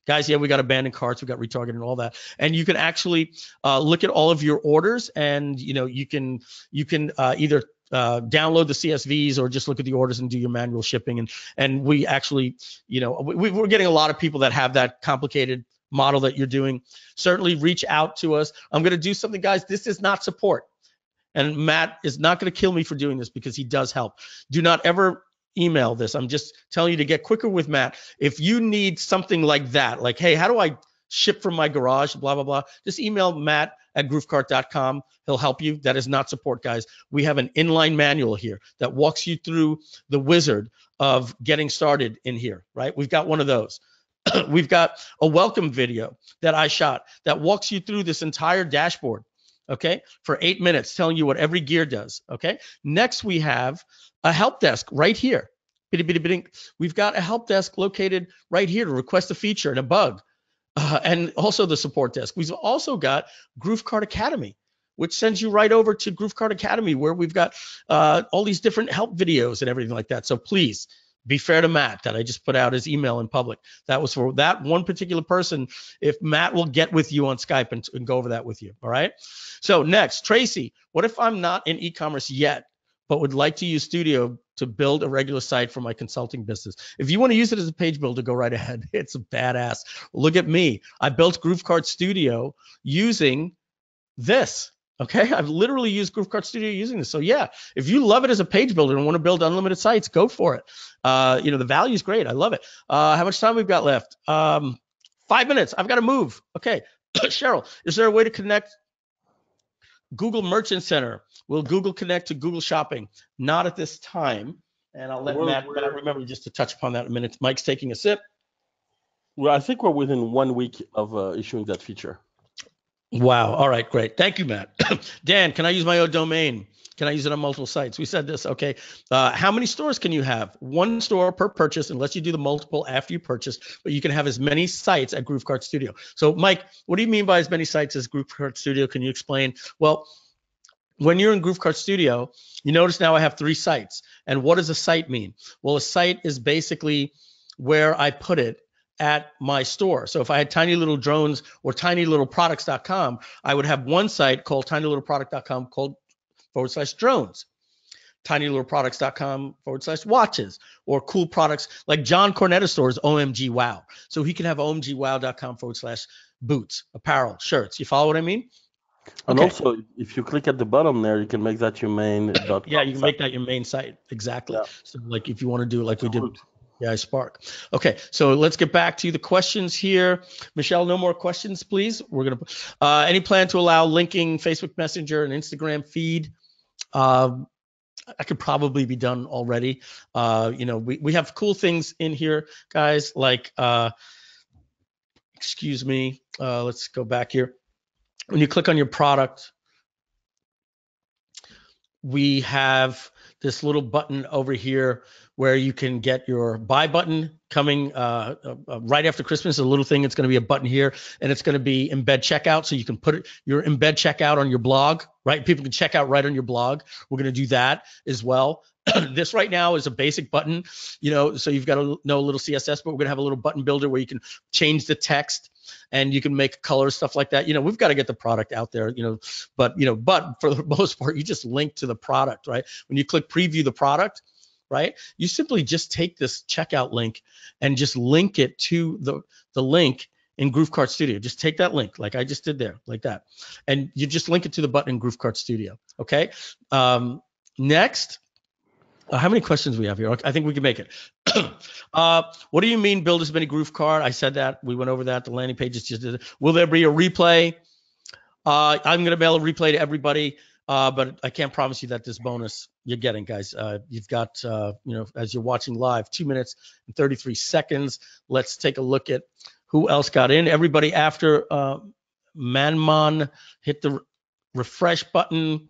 Guys, yeah, we got abandoned carts, we got retargeting and all that. And you can actually look at all of your orders, and you can either download the CSVs or just look at the orders and do your manual shipping. And we actually, we're getting a lot of people that have that complicated model that you're doing. Certainly reach out to us. I'm going to do something, guys. This is not support. And Matt is not going to kill me for doing this because he does help. Do not ever email this. I'm just telling you to get quicker with Matt. If you need something like that, like, hey, how do I ship from my garage, blah, blah, blah, just email Matt at groovekart.com. He'll help you. That is not support, guys. We have an inline manual here that walks you through the wizard of getting started in here, right? We've got one of those. We've got a welcome video that I shot that walks you through this entire dashboard, okay, for 8 minutes, telling you what every gear does, okay? Next, we have a help desk right here. We've got a help desk located right here to request a feature and a bug, and also the support desk. We've also got GrooveKart Academy, which sends you right over to GrooveKart Academy, where we've got all these different help videos and everything like that. So please be fair to Matt that I just put out his email in public. That was for that one particular person. If Matt will get with you on Skype and go over that with you. All right. So next, Tracy, what if I'm not in e-commerce yet, but would like to use Studio to build a regular site for my consulting business? If you want to use it as a page builder, go right ahead. It's a badass. Look at me. I built GrooveKart Studio using this. Okay, I've literally used GrooveKart Studio using this. So yeah, if you love it as a page builder and want to build unlimited sites, go for it. The value is great. I love it. How much time we've got left? 5 minutes. I've got to move. Okay, Cheryl, is there a way to connect Google Merchant Center? Will Google connect to Google Shopping? Not at this time. And I'll let Matt remember just to touch upon that in a minute. Mike's taking a sip. Well, I think we're within 1 week of issuing that feature. Wow. All right, great. Thank you, Matt. Dan, can I use my own domain? Can I use it on multiple sites? We said this. Okay. How many stores can you have? 1 store per purchase, unless you do the multiple after you purchase, but you can have as many sites at GrooveKart Studio. So Mike, what do you mean by as many sites as GrooveKart Studio? Can you explain? Well, when you're in GrooveKart Studio, you notice now I have 3 sites. And what does a site mean? Well, a site is basically where I put it at my store. So if I had Tiny Little Drones or tinylittleproducts.com, I would have one site called tinylittleproduct.com called /drones, tinylittleproducts.com /watches, or cool products like John Cornetta's store is OMG Wow. So he can have omgwow.com/boots, apparel, shirts. You follow what I mean? And Okay. also, if you click at the bottom there, you can make that your main.com Yeah, you can site. make that your main site. Exactly. Yeah, So like if you want to do like that's we a did, route. yeah, Spark. Okay, so let's get back to the questions here. Michelle, no more questions, please. We're gonna any plan to allow linking Facebook Messenger and Instagram feed? I could probably be done already. We have cool things in here, guys, like excuse me, let's go back here. When you click on your product, we have this little button over here where you can get your buy button coming right after Christmas. A little thing, it's going to be a button here, and it's going to be embed checkout. So you can put your embed checkout on your blog, right? People can check out right on your blog. We're going to do that as well. This right now is a basic button, so you've got to know a little CSS, but we're going to have a little button builder where you can change the text and you can make colors, stuff like that. We've got to get the product out there, but for the most part, you just link to the product, right? When you click preview the product, right? You simply just take this checkout link and just link it to the link in GrooveKart Studio. Just take that link like I just did there, like that. And you just link it to the button in GrooveKart Studio, okay? Next. How many questions we have here? I think we can make it. What do you mean build as many GrooveKart? I said that. We went over that. The landing pages just did it. Will there be a replay? I'm going to mail a replay to everybody, but I can't promise you that this bonus you're getting, guys. You've got, as you're watching live, 2 minutes and 33 seconds. Let's take a look at who else got in. Everybody after Manmon hit the refresh button.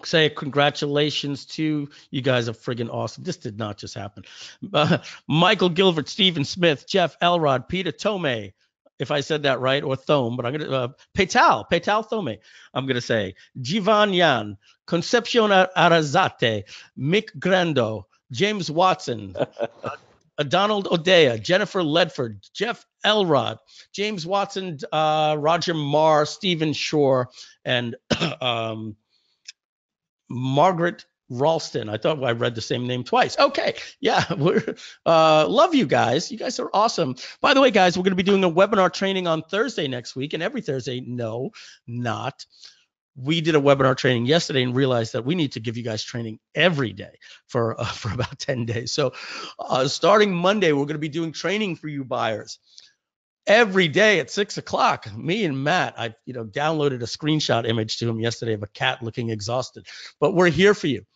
Say congratulations to you guys are friggin' awesome. This did not just happen. Michael Gilbert, Stephen Smith, Jeff Elrod, Peter Tome, if I said that right, or Thome, but I'm going to, Petal Thome, I'm going to say, Jivan Yan, Concepcion Arazate, Mick Grando, James Watson, Donald Odea, Jennifer Ledford, Jeff Elrod, James Watson, Roger Marr, Stephen Shore, and Margaret Ralston. I thought I read the same name twice. Okay. Yeah. We're love you guys. You guys are awesome. By the way, guys, we're going to be doing a webinar training on Thursday next week, and every Thursday. No, not. We did a webinar training yesterday and realized that we need to give you guys training every day for about 10 days. So starting Monday, we're going to be doing training for you buyers. Every day at 6 o'clock, me and Matt, I downloaded a screenshot image to him yesterday of a cat looking exhausted. But we're here for you.